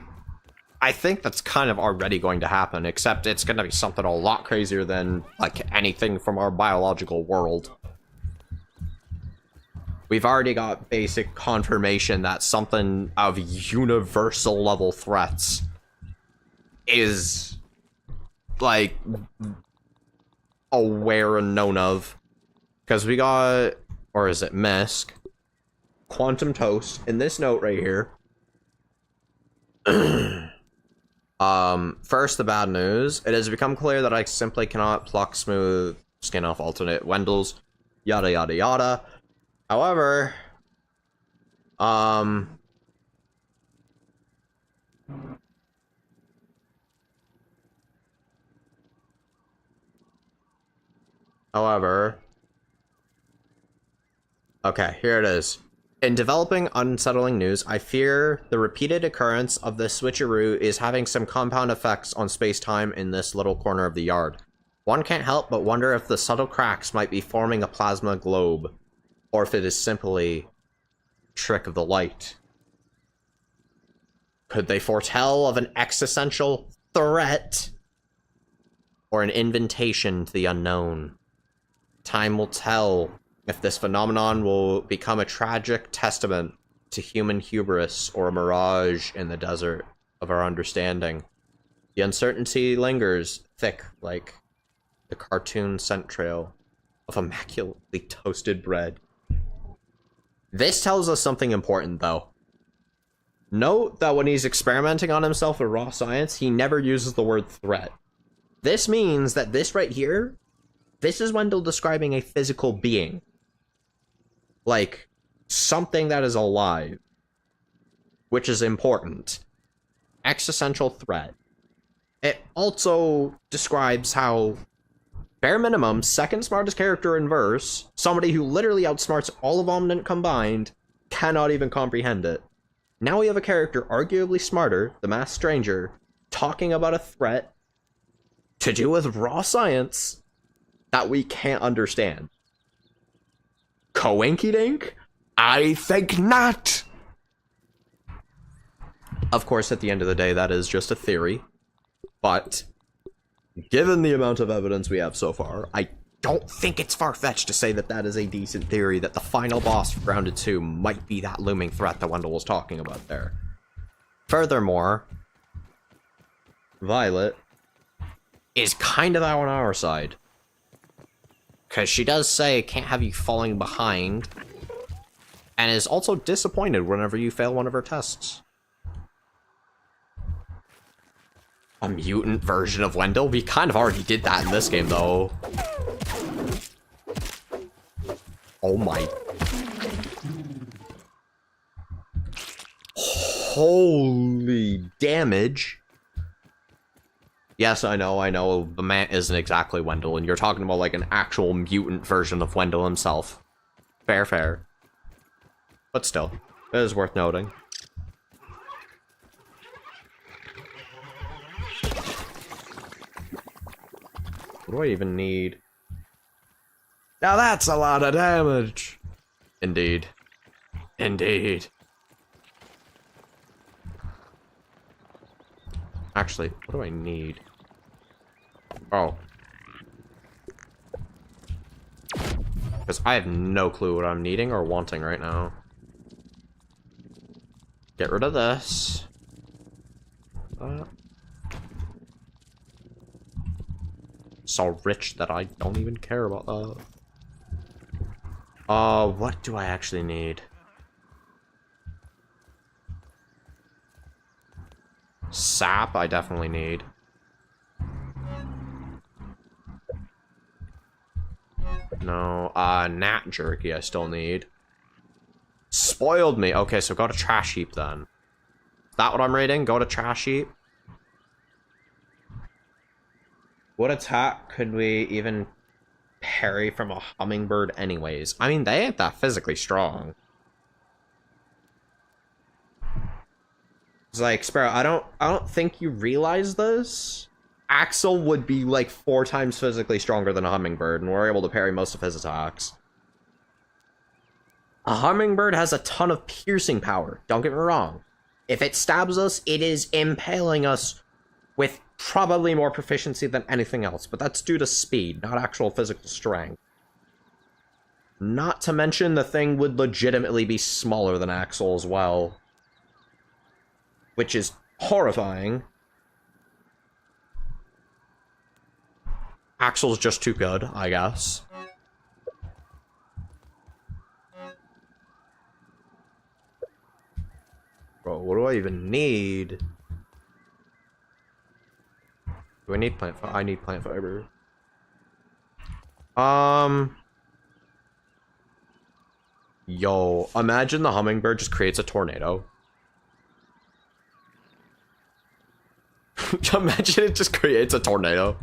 I think that's kind of already going to happen, except it's going to be something a lot crazier than, like, anything from our biological world. We've already got basic confirmation that something of universal level threats is, like, aware and known of. Because we got, or is it Misk? Quantum Toast in this note right here. First, the bad news. It has become clear that I simply cannot pluck smooth skin off alternate Wendels. Yada yada yada. However, okay, here it is. In developing unsettling news, I fear the repeated occurrence of this switcheroo is having some compound effects on space-time in this little corner of the yard. One can't help but wonder if the subtle cracks might be forming a plasma globe, or if it is simply a trick of the light. Could they foretell of an existential threat, or an invitation to the unknown? Time will tell if this phenomenon will become a tragic testament to human hubris or a mirage in the desert of our understanding. The uncertainty lingers thick like the cartoon scent trail of immaculately toasted bread. This tells us something important, though. Note that when he's experimenting on himself with raw science, he never uses the word threat. This means that this right here, this is Wendell describing a physical being. Like, something that is alive. Which is important. Existential threat. It also describes how, bare minimum, second smartest character in verse, somebody who literally outsmarts all of Omnant combined, cannot even comprehend it. Now we have a character arguably smarter, the Masked Stranger, talking about a threat to do with raw science that we can't understand. Coinkydink? I think not! Of course, at the end of the day, that is just a theory. But, given the amount of evidence we have so far, I don't think it's far-fetched to say that that is a decent theory, that the final boss for Grounded 2 might be that looming threat that Wendell was talking about there. Furthermore, Violet is kind of on our side. Because she does say, can't have you falling behind, and is also disappointed whenever you fail one of her tests. A mutant version of Wendell? We kind of already did that in this game, though. Oh my. Holy damage. Yes, I know, the man isn't exactly Wendell, and you're talking about like an actual mutant version of Wendell himself. Fair. But still, it is worth noting. What do I even need? Now that's a lot of damage! Indeed. Actually, what do I need? Oh. Because I have no clue what I'm needing or wanting right now. Get rid of this. So rich that I don't even care about that. What do I actually need? Sap, I definitely need. No, gnat jerky I still need. Spoiled me. Okay, so go to trash heap then. Is that what I'm reading? Go to trash heap. What attack could we even parry from a hummingbird anyways? I mean, they ain't that physically strong. It's like, Sparrow, I don't think you realize this. Axel would be like 4 times physically stronger than a hummingbird, and we're able to parry most of his attacks. A hummingbird has a ton of piercing power, don't get me wrong. If it stabs us, it is impaling us with probably more proficiency than anything else, but that's due to speed, not actual physical strength. Not to mention the thing would legitimately be smaller than Axel as well. Which is horrifying. Axel's just too good, I guess. Bro, what do I even need? Do I need plant fiber? I need plant fiber. Yo, imagine the hummingbird just creates a tornado. Imagine it just creates a tornado.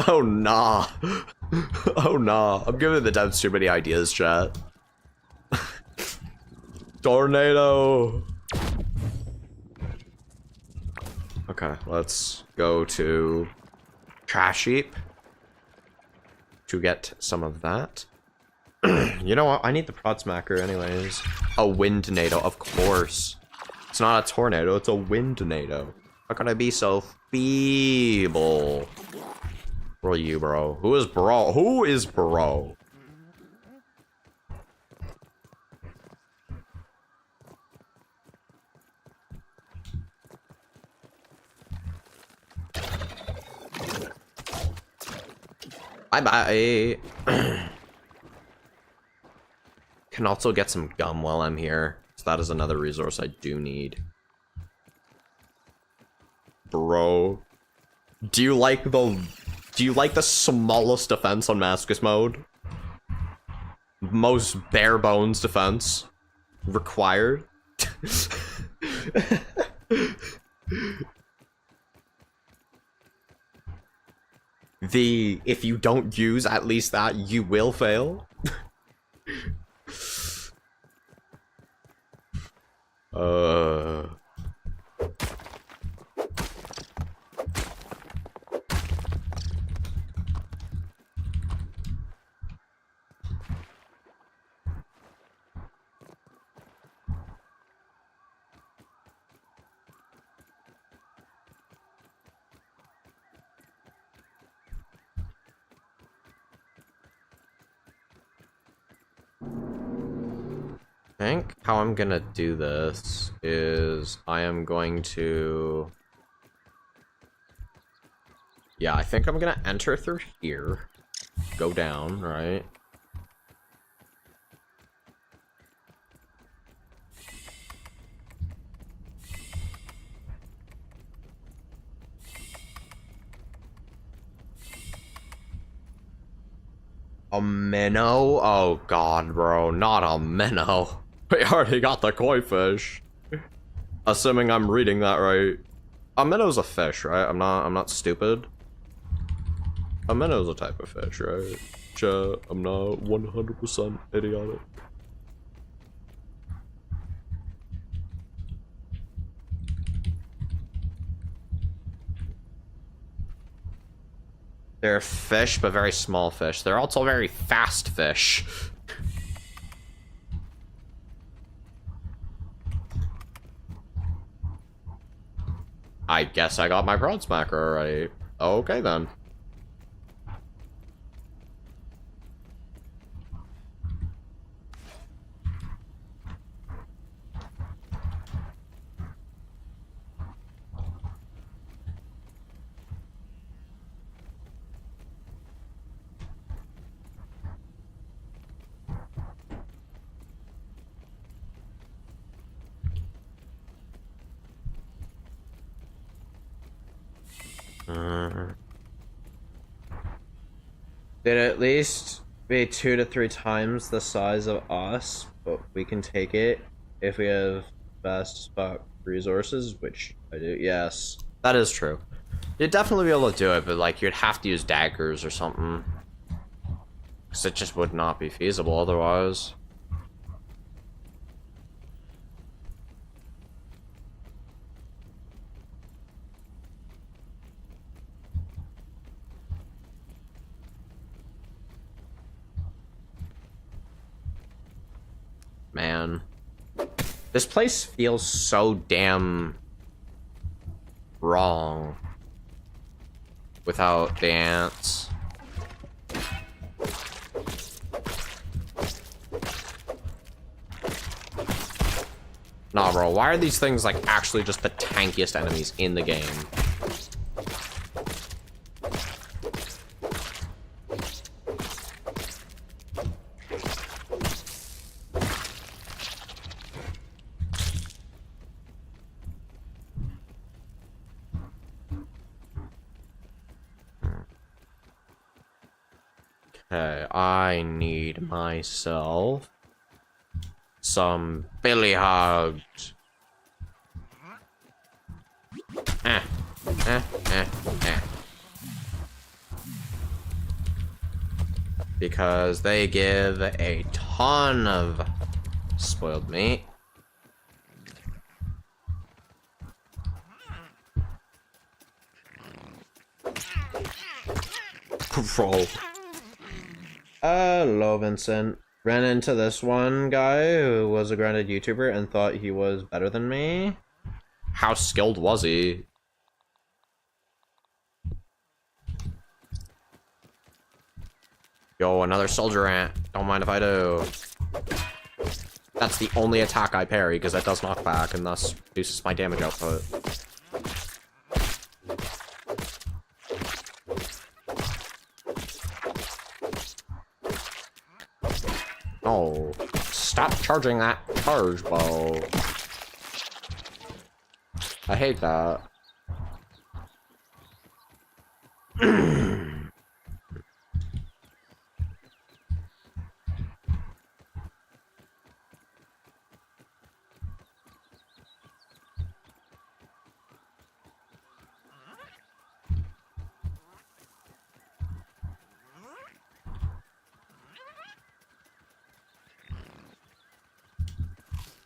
Oh nah. Oh nah. I'm giving the devs too many ideas, chat. Tornado. Okay, let's go to trash heap to get some of that. You know what? I need the prod smacker anyways. A wind tornado, of course. It's not a tornado, it's a wind tornado. How can I be so feeble? Who are you, bro? Who is bro? Who is bro? Bye-bye. Can also get some gum while I'm here. So that is another resource I do need. Bro. Do you like the smallest defense on Masochist mode? Most bare bones defense required? If you don't use at least that, you will fail? I think how I'm gonna do this is I am going to... Yeah, I think I'm gonna enter through here. Go down, right? A minnow? Oh god, bro, not a minnow. We already got the koi fish. Assuming I'm reading that right. A minnow's a fish, right? I'm not stupid. A minnow's a type of fish, right? I'm not 100% idiotic. They're fish, but very small fish. They're also very fast fish. I guess I got my Prawn Smacker already. Okay then. Did at least be 2 to 3 times the size of us, but we can take it if we have fast spot resources, which I do. Yes, that is true. You'd definitely be able to do it, but like you'd have to use daggers or something, because it just would not be feasible otherwise. Man, this place feels so damn wrong without the ants. Nah, bro, why are these things like actually just the tankiest enemies in the game? Okay, I need myself some billy hugs. Because they give a ton of spoiled meat. Bro. Hello, Vincent. Ran into this one guy who was a grounded YouTuber and thought he was better than me. How skilled was he? Yo, another soldier ant. Don't mind if I do. That's the only attack I parry, because that does knock back and thus reduces my damage output. Oh, stop charging that charge bow. I hate that.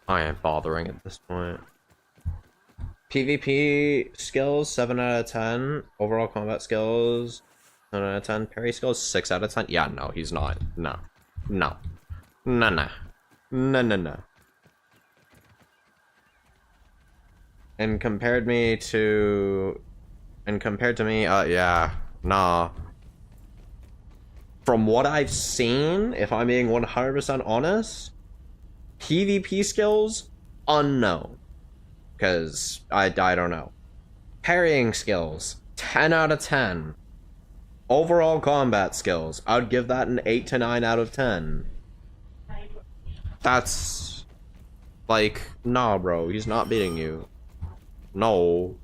I ain't bothering at this point. PvP skills 7 out of 10. Overall combat skills 7 out of 10. Parry skills 6 out of 10. Yeah, no, he's not. No. No. No, no. No, no, no. And compared to me, yeah, nah. From what I've seen, if I'm being 100% honest, PvP skills, unknown. Because I don't know. Parrying skills, 10 out of 10. Overall combat skills, I'd give that an 8 to 9 out of 10. That's... like, nah, bro, he's not beating you. No.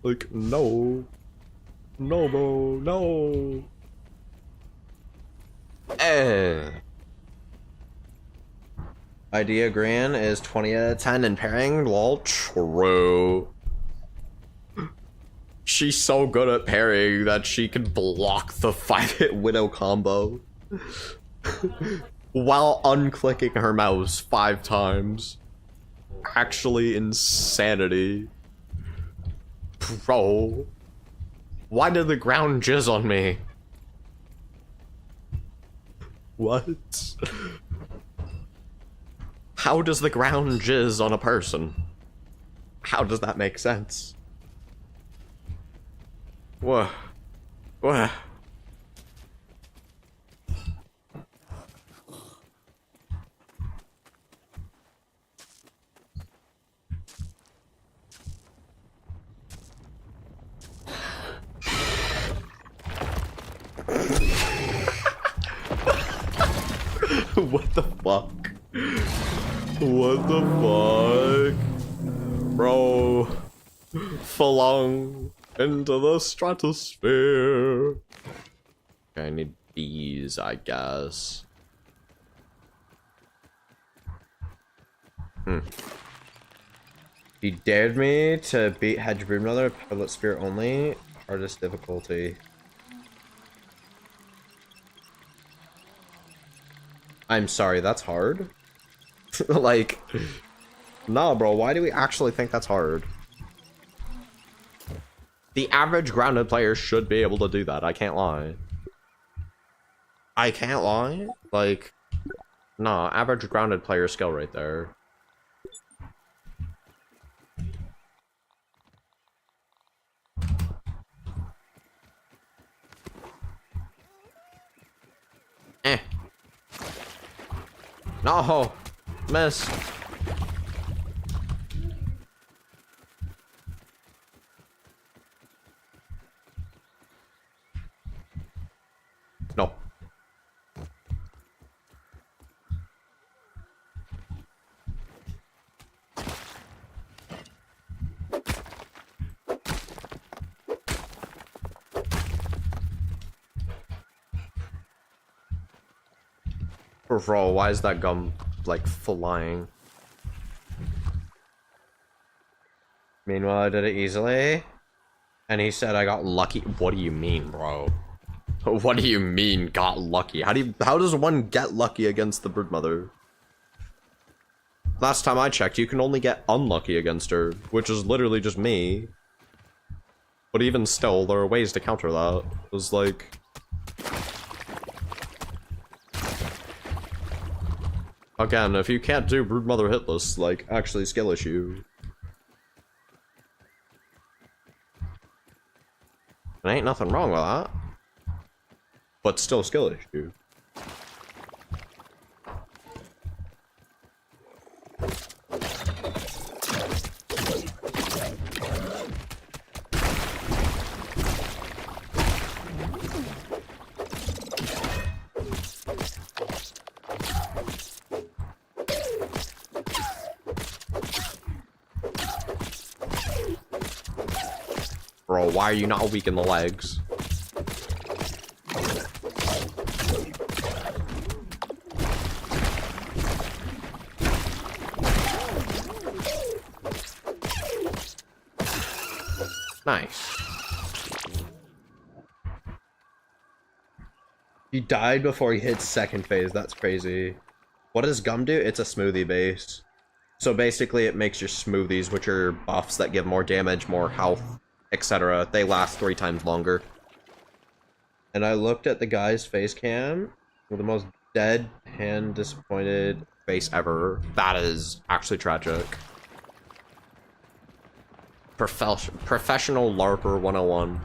Like, no. No, bro, no. Idea Gran is 20 out of 10 in parrying. Lol, true. She's so good at parrying that she can block the 5-hit Widow combo while unclicking her mouse 5 times. Actually insanity. Bro. Why did the ground jizz on me? What? How does the ground jizz on a person? How does that make sense? What? What? What the fuck? What the fuck? Bro. Flung into the stratosphere. Okay, I need bees, I guess. He dared me to beat Hedge Broodmother, Pilot Spear only. Hardest difficulty. I'm sorry, that's hard? Like, nah, bro, why do we actually think that's hard? The average grounded player should be able to do that, I can't lie. I can't lie? Like, nah, average grounded player skill right there. No, miss. No. Bro, why is that gum, like, flying? Meanwhile, I did it easily. And he said I got lucky. What do you mean, bro? What do you mean, got lucky? How does one get lucky against the Broodmother? Last time I checked, you can only get unlucky against her, which is literally just me. But even still, there are ways to counter that. It was like... Again, if you can't do Broodmother hitless, like, actually skill issue. There ain't nothing wrong with that. But still skill issue. Bro, why are you not weak in the legs? Nice. He died before he hit second phase. That's crazy. What does gum do? It's a smoothie base. So basically it makes your smoothies, which are buffs that give more damage, more health, etc. They last 3 times longer. And I looked at the guy's face cam with the most deadpan disappointed face ever. That is actually tragic. Professional LARPer 101.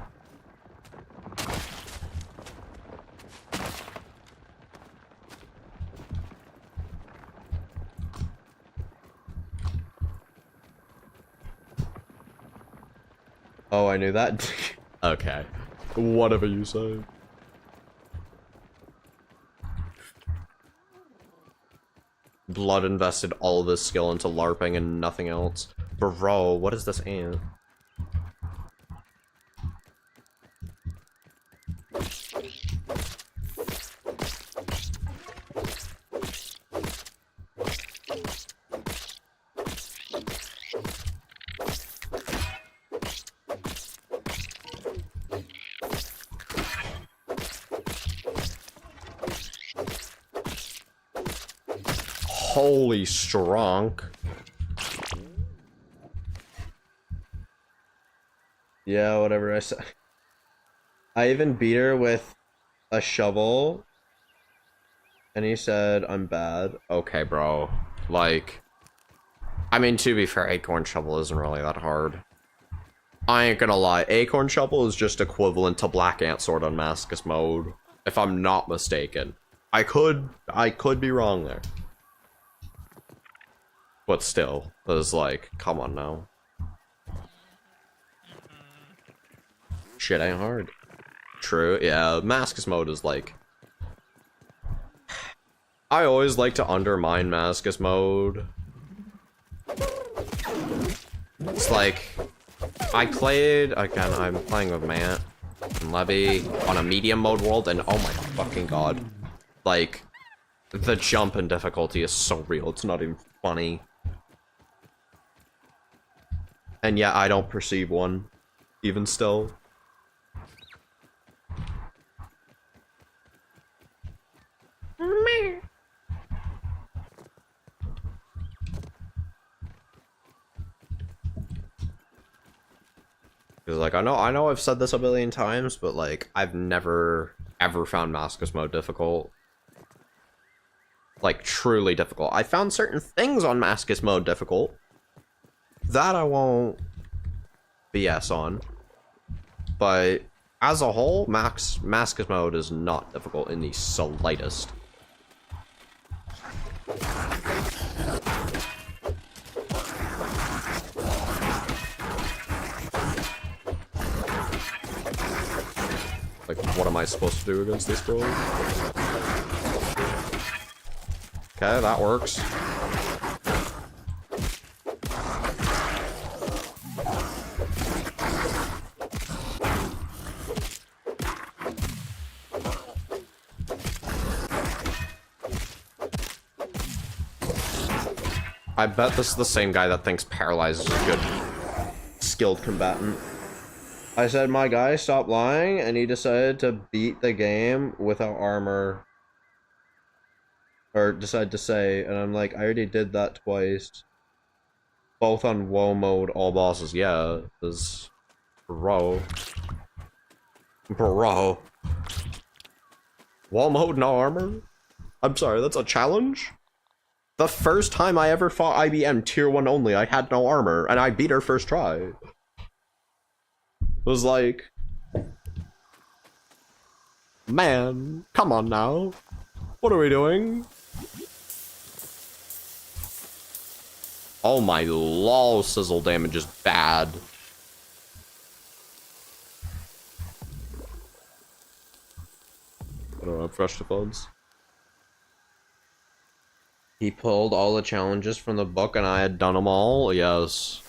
Oh, I knew that. Okay. Whatever you say. Blood invested all of his skill into LARPing and nothing else. Bro, what is this ant? Holy strong. Yeah, whatever I said. I even beat her with a shovel. And he said, I'm bad. Okay, bro. Like, I mean, to be fair, Acorn Shovel isn't really that hard. I ain't gonna lie. Acorn Shovel is just equivalent to Black Ant Sword on Mascus mode. If I'm not mistaken. I could be wrong there. But still, it was like, come on now. Shit ain't hard. True, yeah, Mascus mode is like... I always like to undermine Mascus mode. It's like... I played, again, I'm playing with Matt and Levy on a medium mode world, and oh my fucking god. Like, the jump in difficulty is so real, it's not even funny. And yet I don't perceive one, even still. Because like I know I've said this a billion times, but like I've never ever found Mascus mode difficult. Like truly difficult. I found certain things on Mascus mode difficult. That I won't BS on. But as a whole, Mascus mode is not difficult in the slightest. Like, what am I supposed to do against this bro? Okay, that works. I bet this is the same guy that thinks Paralyze is a good skilled combatant. I said, my guy stopped lying, and he decided to beat the game without armor. Or decided to say, and I'm like, I already did that twice. Both on WoW mode, all bosses. Yeah, this bro. Bro. WoW mode, no armor? I'm sorry, that's a challenge? The first time I ever fought IBM tier 1 only, I had no armor, and I beat her first try. It was like... Man, come on now. What are we doing? Oh my lol, sizzle damage is bad. I don't have fresh defense. He pulled all the challenges from the book and I had done them all? Yes.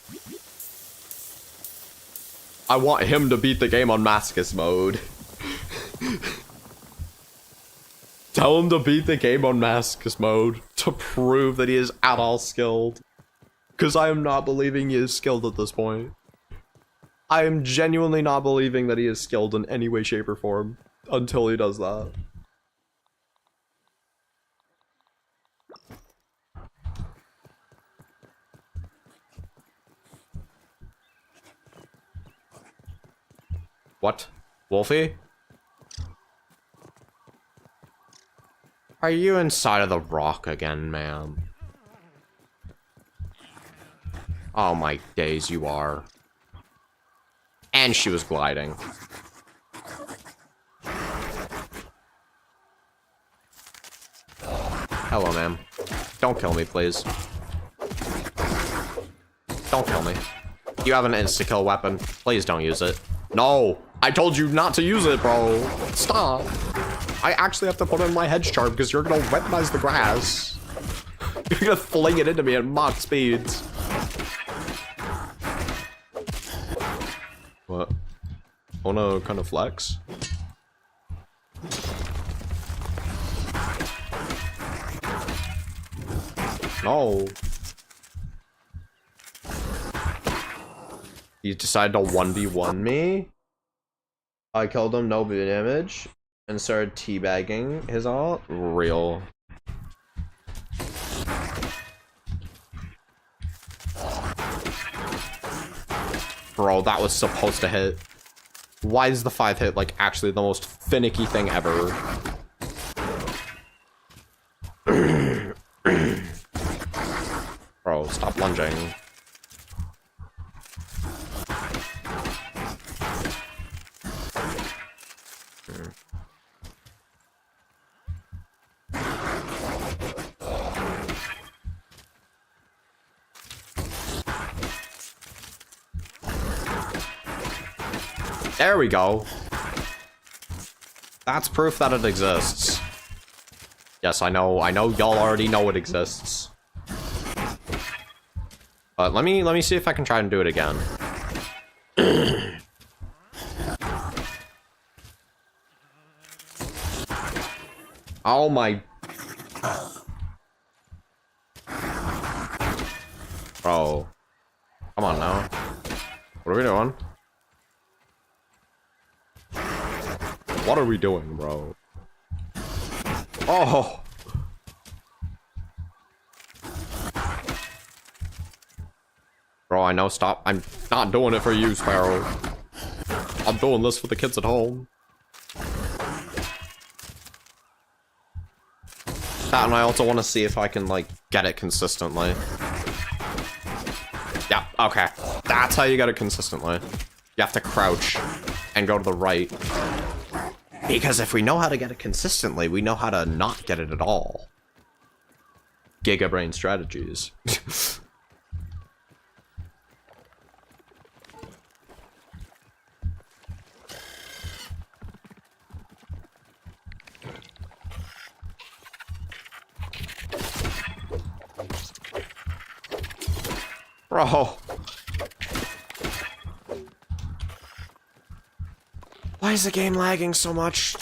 I want him to beat the game on Mascus mode. Tell him to beat the game on Mascus mode to prove that he is at all skilled. Because I am not believing he is skilled at this point. I am genuinely not believing that he is skilled in any way, shape, or form until he does that. What? Wolfie? Are you inside of the rock again, ma'am? Oh my days, you are. And she was gliding. Hello, ma'am. Don't kill me, please. Don't kill me. You have an insta-kill weapon. Please don't use it. No! I told you not to use it, bro! Stop! I actually have to put on my hedge charm because you're gonna weaponize the grass. You're gonna fling it into me at Mach speeds. What? Wanna kind of flex? No. You decided to 1v1 me? I killed him, no damage, and started teabagging his ult? Real. Bro, that was supposed to hit. Why is the 5 hit like actually the most finicky thing ever? Bro, stop lunging. There we go. That's proof that it exists. Yes, I know y'all already know it exists. But let me see if I can try and do it again. Oh my. Bro. Come on now. What are we doing? What are we doing, bro? Oh! Bro, I know, stop. I'm not doing it for you, Sparrow. I'm doing this for the kids at home. That, and I also want to see if I can, like, get it consistently. Yeah, okay. That's how you get it consistently. You have to crouch and go to the right. Because if we know how to get it consistently, we know how to not get it at all. Gigabrain strategies. Bro. Why is the game lagging so much?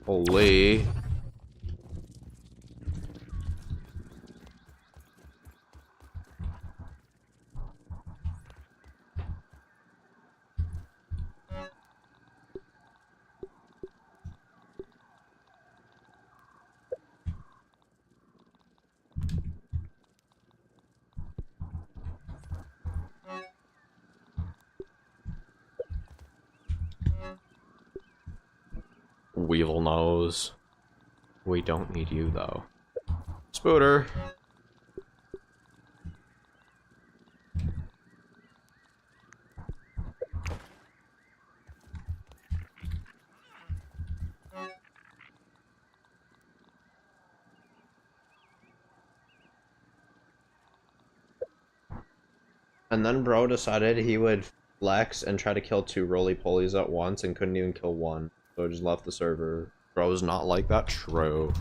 Holy. Weevil knows. We don't need you, though. Spooter. And then bro decided he would flex and try to kill 2 roly-polies at once and couldn't even kill 1. So just left the server. Bro's not like that. True.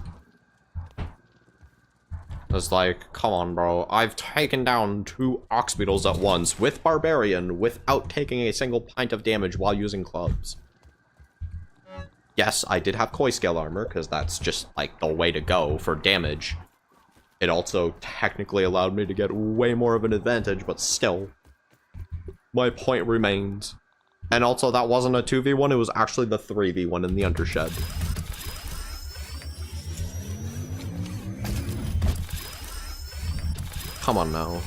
It's like, come on, bro. I've taken down 2 ox beetles at once with Barbarian without taking a single pint of damage while using clubs. Yes, I did have Koi scale armor, because that's just, like, the way to go for damage. It also technically allowed me to get way more of an advantage, but still. My point remains. And also, that wasn't a 2v1, it was actually the 3v1 in the Undershed. Come on now.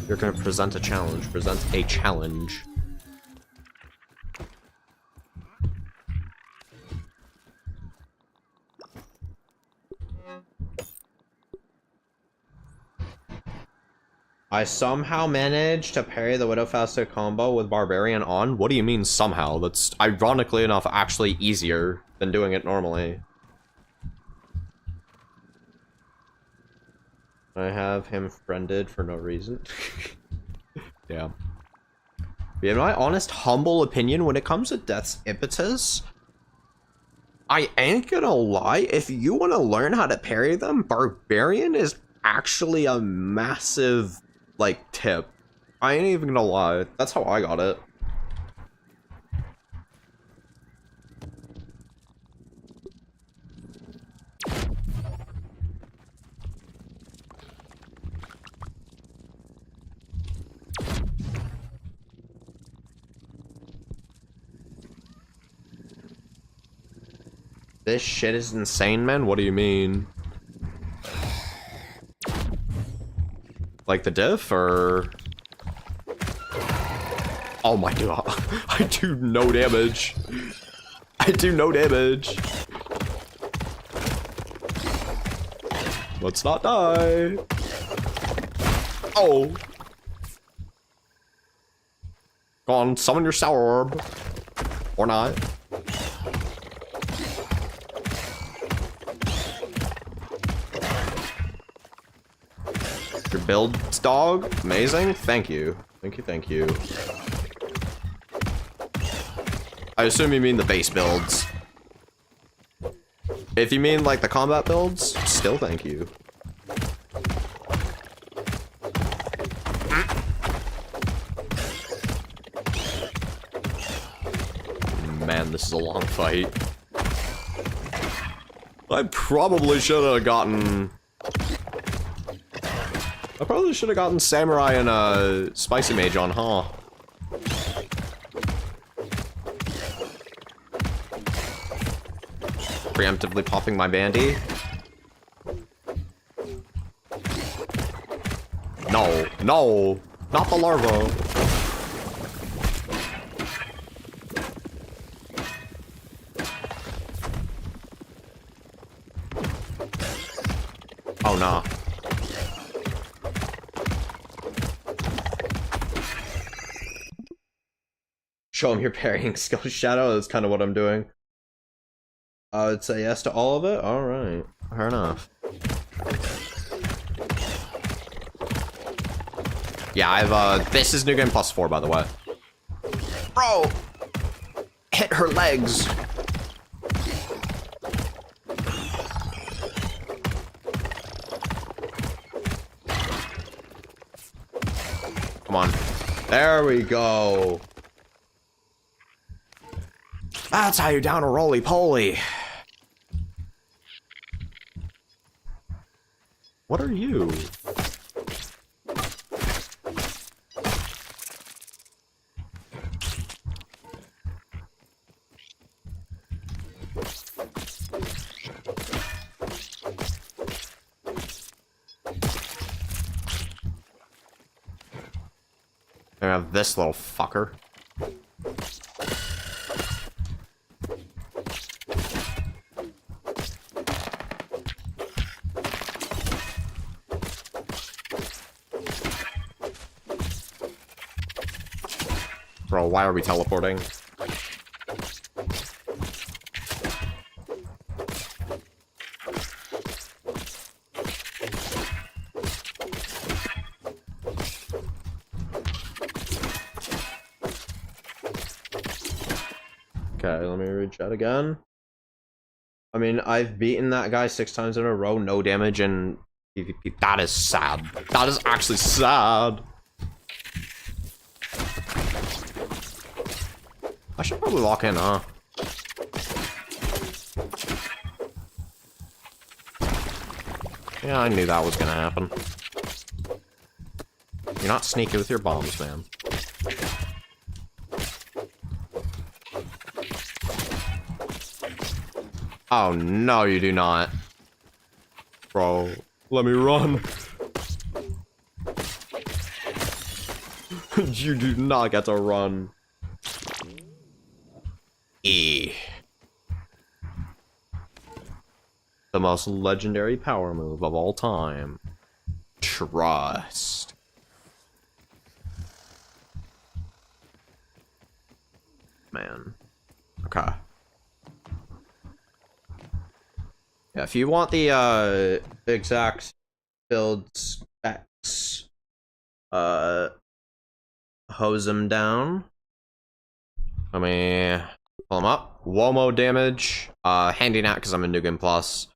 You're gonna present a challenge. Present a challenge. I somehow managed to parry the Widowfaster combo with Barbarian on? What do you mean somehow? That's ironically enough actually easier than doing it normally. I have him friended for no reason. Yeah. But in my honest, humble opinion, when it comes to Death's Impetus, I ain't gonna lie, if you want to learn how to parry them, Barbarian is actually a massive, like, tip. I ain't even gonna lie. That's how I got it. This shit is insane, man. What do you mean? Like the diff, or? Oh my god. I do no damage. I do no damage. Let's not die. Oh. Go on, summon your sour orb. Or not. Your builds, dog? Amazing. Thank you. Thank you, thank you. I assume you mean the base builds. If you mean like the combat builds, still thank you. Man, this is a long fight. I probably should have gotten... I probably should have gotten Samurai and Spicy Mage on, huh? Preemptively popping my bandy. No, no, not the larva. Oh, nah. Show him your parrying skill, Shadow. That's kind of what I'm doing. I would say yes to all of it. All right, fair enough. Yeah, I've this is New Game Plus 4, by the way. Bro, hit her legs. Come on, there we go. That's how you down a roly-poly. What are you? I have this little fucker. Bro, why are we teleporting? Okay, let me read chat again. I mean, I've beaten that guy 6 times in a row, no damage in PvP. That is sad. That is actually sad. I should probably lock in, huh? Yeah, I knew that was gonna happen. You're not sneaky with your bombs, man. Oh, no, you do not. Bro, let me run. You do not get to run. E. The most legendary power move of all time. Trust. Man. Okay. Yeah, if you want the exact build specs, hose them down. Let me pull them up. Womo damage, handy nat because I'm in New Game Plus.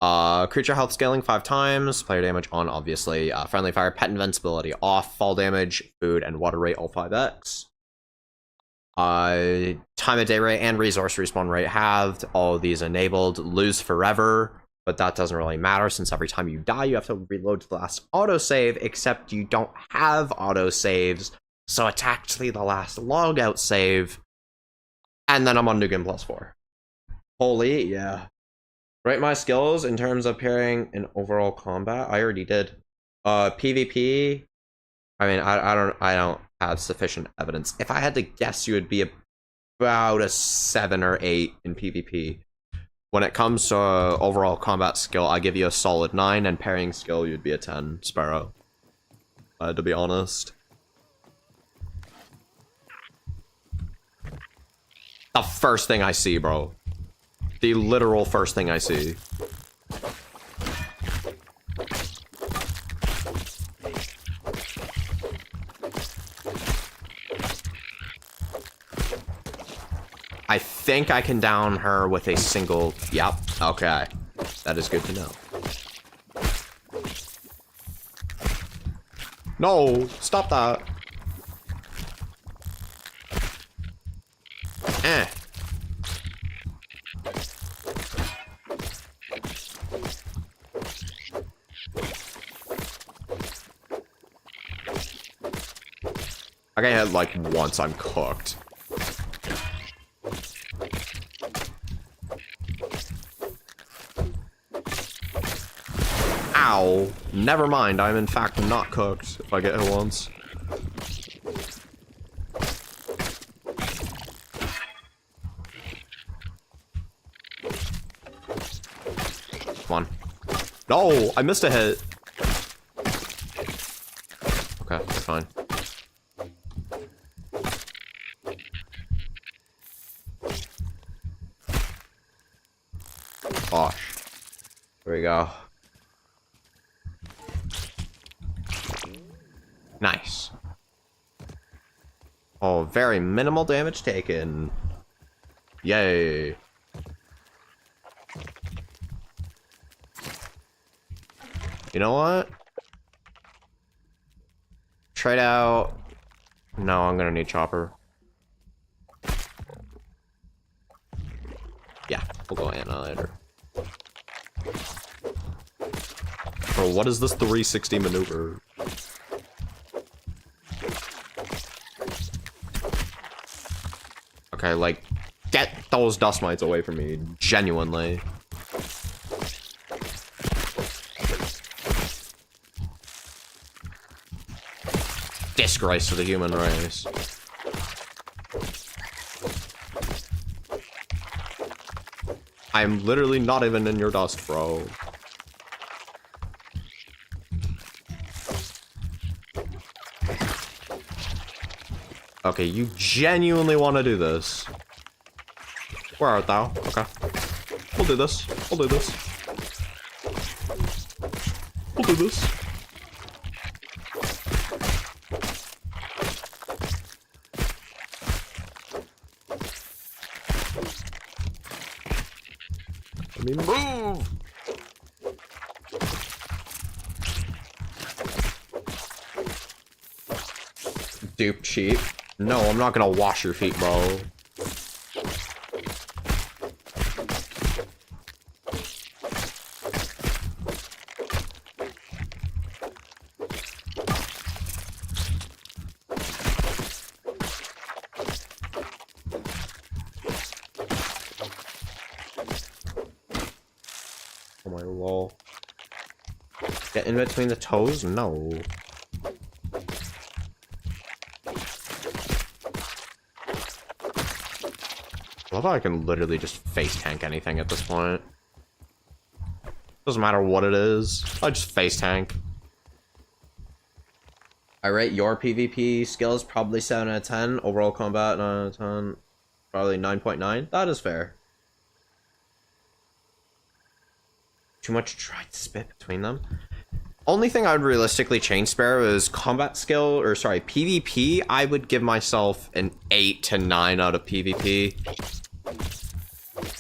Creature health scaling 5 times, player damage on, obviously. Friendly fire, pet invincibility off, fall damage, food, and water rate all 5x. Time of day rate and resource respawn rate halved, all of these enabled. Lose forever, but that doesn't really matter since every time you die you have to reload to the last autosave, except you don't have autosaves, so it's actually the last logout save. And then I'm on New Game Plus 4. Holy, yeah. Rate my skills in terms of pairing in overall combat. I already did. PvP. I mean, I don't have sufficient evidence. If I had to guess, you would be about a 7 or 8 in PvP. When it comes to overall combat skill, I give you a solid 9, and pairing skill, you'd be a 10, Sparrow. To be honest. The first thing I see, bro. The literal first thing I see. I think I can down her with a single... Yep, okay. That is good to know. No, stop that. Eh. I get hit like once, I'm cooked. Ow. Never mind, I'm in fact not cooked if I get hit once. Come on. No, I missed a hit. Okay, fine. Gosh. There we go. Nice. Oh, very minimal damage taken. Yay. You know what? Trade out. No, I'm gonna need chopper. Yeah, we'll go Annihilator. Bro, what is this 360 maneuver? Okay, like, get those dust mites away from me, genuinely. Disgrace to the human race. I'm literally not even in your dust, bro. Okay, you genuinely want to do this. Where art thou? Okay. We'll do this. We'll do this. We'll do this. Let me move! Dupe cheap. No, I'm not gonna wash your feet, bro. Oh my lol. Get in between the toes? No. I love how I can literally just face tank anything at this point. Doesn't matter what it is. I just face tank. I rate your PvP skills probably 7 out of 10. Overall combat 9 out of 10. Probably 9.9. That is fair. Too much tried to spit between them. Only thing I would realistically change, Sparrow, is combat skill, or sorry, PvP. I would give myself an 8 to 9 out of PvP.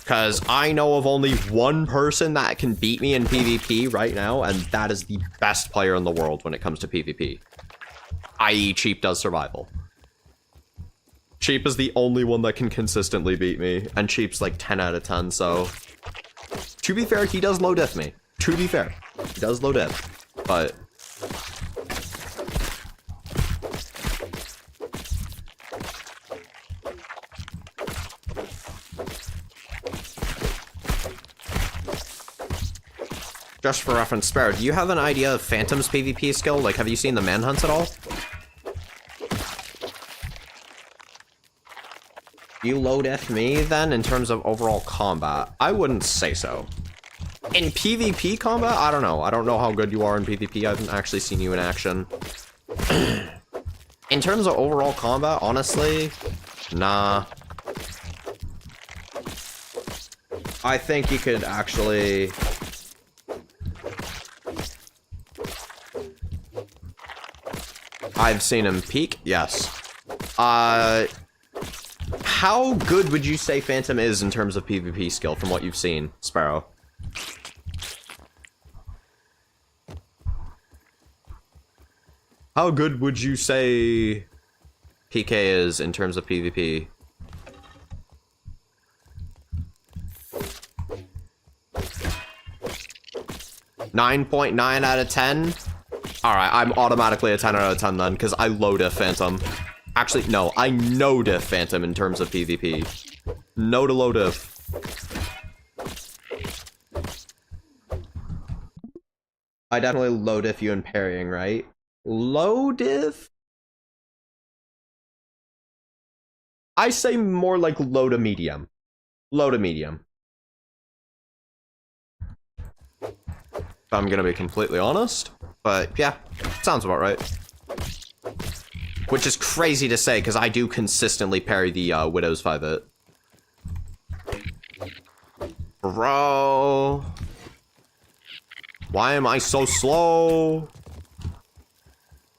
Because I know of only one person that can beat me in PvP right now, and that is the best player in the world when it comes to PvP. I.e. Cheap does survival. Cheap is the only one that can consistently beat me, and Cheap's like 10 out of 10, so... To be fair, he does low diff me. To be fair, he does low diff. But... just for reference, Sparrow, do you have an idea of Phantom's PvP skill? Like, have you seen the manhunts at all? You low diff me, then, in terms of overall combat? I wouldn't say so. In PvP combat? I don't know. I don't know how good you are in PvP. I haven't actually seen you in action. In terms of overall combat, honestly, nah. I think you could actually... I've seen him peak, yes. How good would you say Phantom is in terms of PvP skill from what you've seen, Sparrow? How good would you say PK is in terms of PvP? .9 out of 10? Alright, I'm automatically a 10 out of 10 then, because I low diff Phantom. Actually, no, I no diff Phantom in terms of PvP. No to low diff. I definitely low diff you in parrying, right? Low diff? I say more like low to medium. Low to medium. If I'm gonna be completely honest. But yeah, sounds about right. Which is crazy to say, because I do consistently parry the Widow's 5-hit. Bro. Why am I so slow?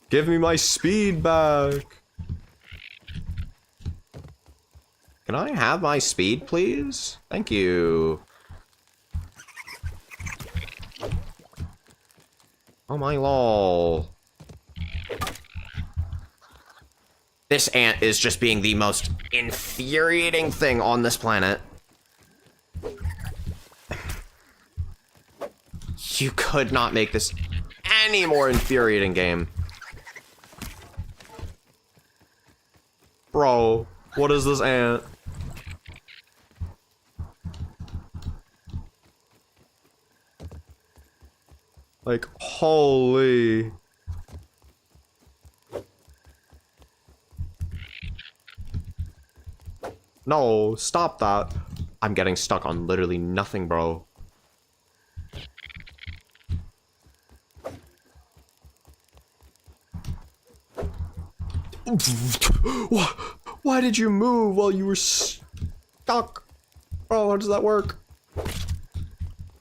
Give me my speed back. Can I have my speed, please? Thank you. Oh my lol. This ant is just being the most infuriating thing on this planet. You could not make this any more infuriating game. Bro, what is this ant? Like, holy. No, stop that. I'm getting stuck on literally nothing, bro. Why did you move while you were stuck? Bro, how does that work?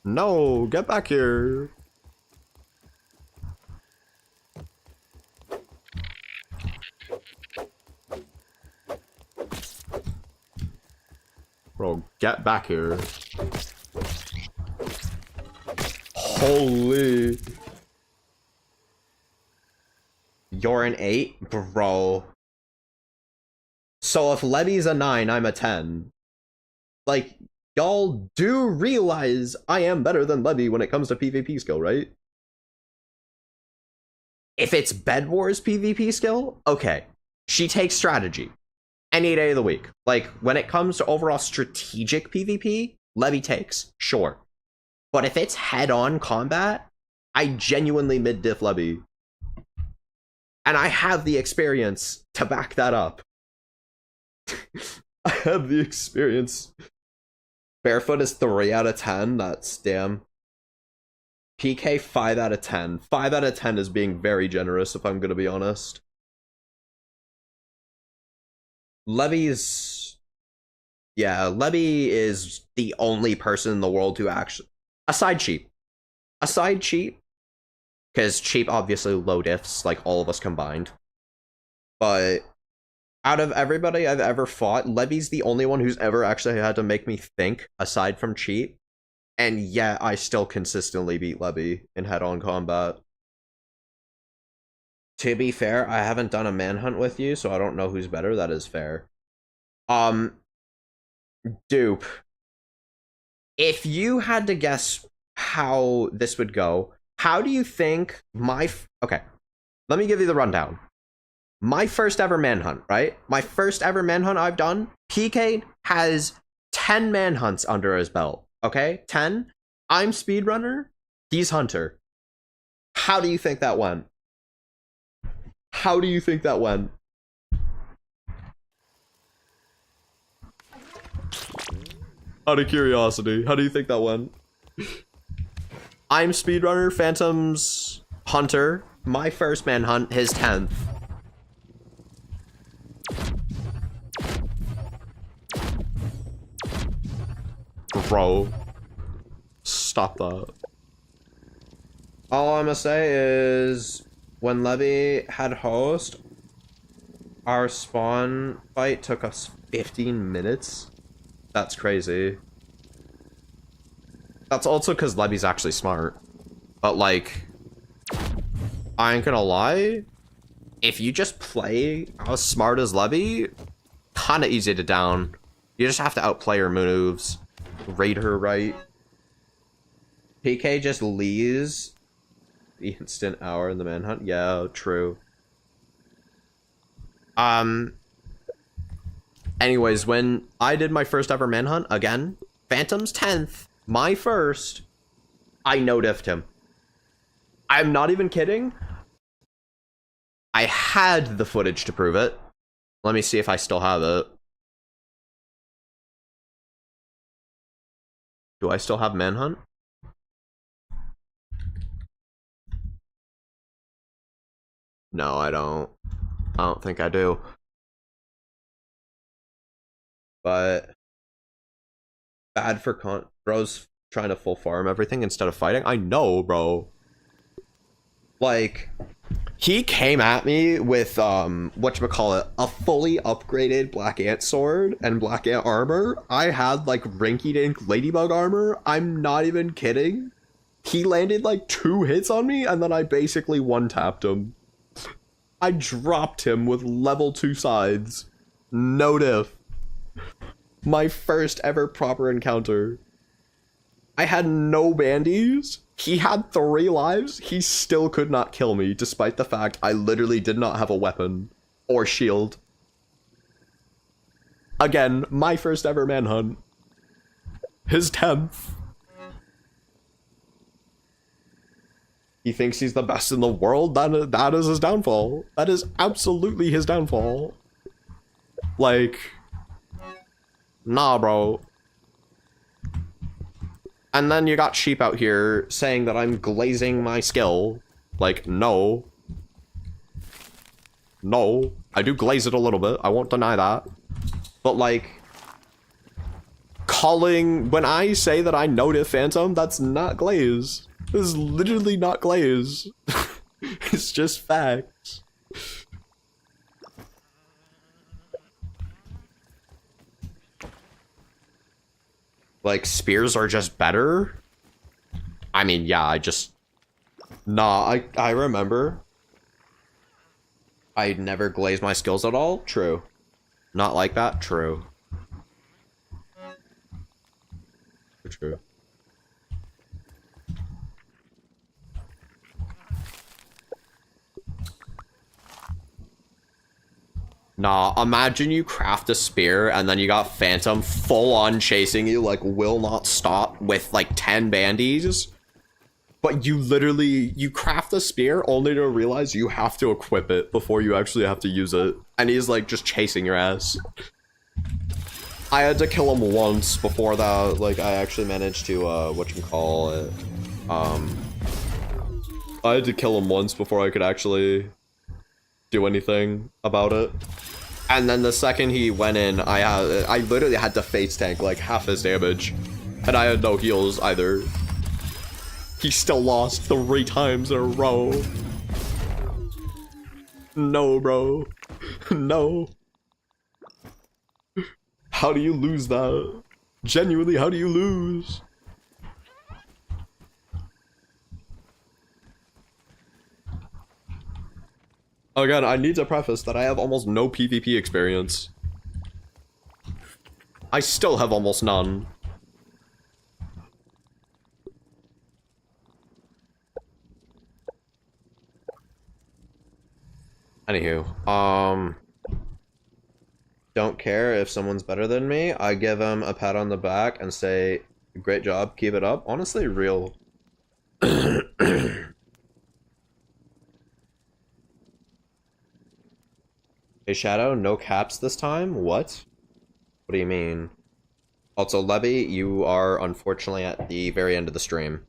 No, get back here. Bro, get back here. Holy. You're an 8? Bro. So if Levy's a 9, I'm a 10. Like, y'all do realize I am better than Levy when it comes to PvP skill, right? If it's Bed Wars PvP skill, okay. She takes strategy any day of the week. Like, when it comes to overall strategic PvP, Levy takes, sure. But if it's head-on combat, I genuinely mid-diff Levy. And I have the experience to back that up. I have the experience. Barefoot is 3 out of 10. That's damn. PK 5 out of 10. 5 out of 10 is being very generous, if I'm gonna be honest. Levy's... Yeah, Levy is the only person in the world who actually... Aside Cheap. Aside Cheap. Because Cheap obviously low diffs, like all of us combined. But out of everybody I've ever fought, Levy's the only one who's ever actually had to make me think, aside from Cheap. And yet, I still consistently beat Levy in head-on combat. To be fair, I haven't done a manhunt with you, so I don't know who's better. That is fair. Dupe. If you had to guess how this would go, how do you think my... Okay, let me give you the rundown. My first ever manhunt, right? My first ever manhunt I've done, PK has 10 manhunts under his belt. Okay, 10. I'm speedrunner. He's hunter. How do you think that went? How do you think that went? Out of curiosity, how do you think that went? I'm speedrunner, Phantom's hunter. My first manhunt, his 10th. Bro. Stop that. All I'm gonna say is, when Levy had host, our spawn fight took us 15 minutes. That's crazy. That's also because Levy's actually smart. But like, I ain't gonna lie, if you just play as smart as Levy, kinda easy to down. You just have to outplay her moves. Raid her right. PK just leaves the instant hour in the manhunt. Yeah, true. Anyways, when I did my first ever manhunt, again, Phantom's 10th, my first, I no-diffed him. I'm not even kidding. I had the footage to prove it. Let me see if I still have it. Do I still have manhunt? No, I don't. I don't think I do. But bad for bro's trying to full farm everything instead of fighting. I know, bro. Like, he came at me with whatchamacallit, a fully upgraded Black Ant sword and Black Ant armor. I had like rinky-dink ladybug armor. I'm not even kidding. He landed like 2 hits on me and then I basically one-tapped him. I dropped him with level 2 sides. No diff. My first ever proper encounter. I had no bandies. He had 3 lives. He still could not kill me, despite the fact I literally did not have a weapon or shield. Again, my first ever manhunt. His 10th. He thinks he's the best in the world. That is his downfall. That is absolutely his downfall. Like, nah, bro. And then you got Sheep out here saying that I'm glazing my skill. Like, no. No. I do glaze it a little bit. I won't deny that. But, like, when I say that I no-diff Phantom, that's not glaze. This is literally not glaze. It's just facts. Like, spears are just better? I mean, yeah, Nah, I remember. I never glazed my skills at all? True. Not like that? True. True. Nah, imagine you craft a spear and then you got Phantom full on chasing you, like, will not stop with, like, 10 bandies. But you craft a spear only to realize you have to equip it before you actually have to use it. And he's, like, just chasing your ass. I had to kill him once before that, like, I actually managed to, whatchamacallit, I had to kill him once before I could actually do anything about it. And then the second he went in, I literally had to face tank, like, half his damage. And I had no heals either. He still lost 3 times in a row. No, bro. No. How do you lose that? Genuinely, how do you lose? Again, I need to preface that I have almost no PvP experience. I still have almost none. Anywho, don't care if someone's better than me. I give them a pat on the back and say, great job, keep it up. Honestly, real. Hey, Shadow, no caps this time? What? What do you mean? Also, Levy, you are unfortunately at the very end of the stream.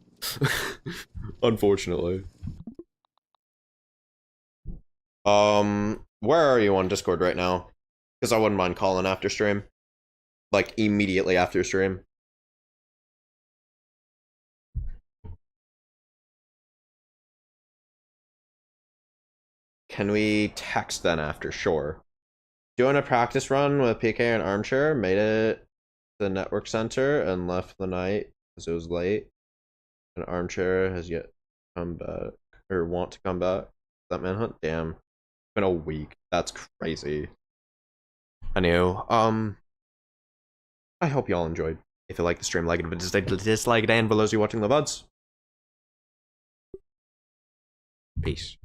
Unfortunately. Where are you on Discord right now? Because I wouldn't mind calling after stream. Like, immediately after stream. Can we text then after? Sure. Doing a practice run with PK and Armchair, made it to the network center and left the night because it was late. And Armchair has yet come back, or want to come back. That manhunt? Damn. It's been a week. That's crazy. Anywho, I hope y'all enjoyed. If you like the stream, like it. If you dislike it, and below you watching the VODs. Peace.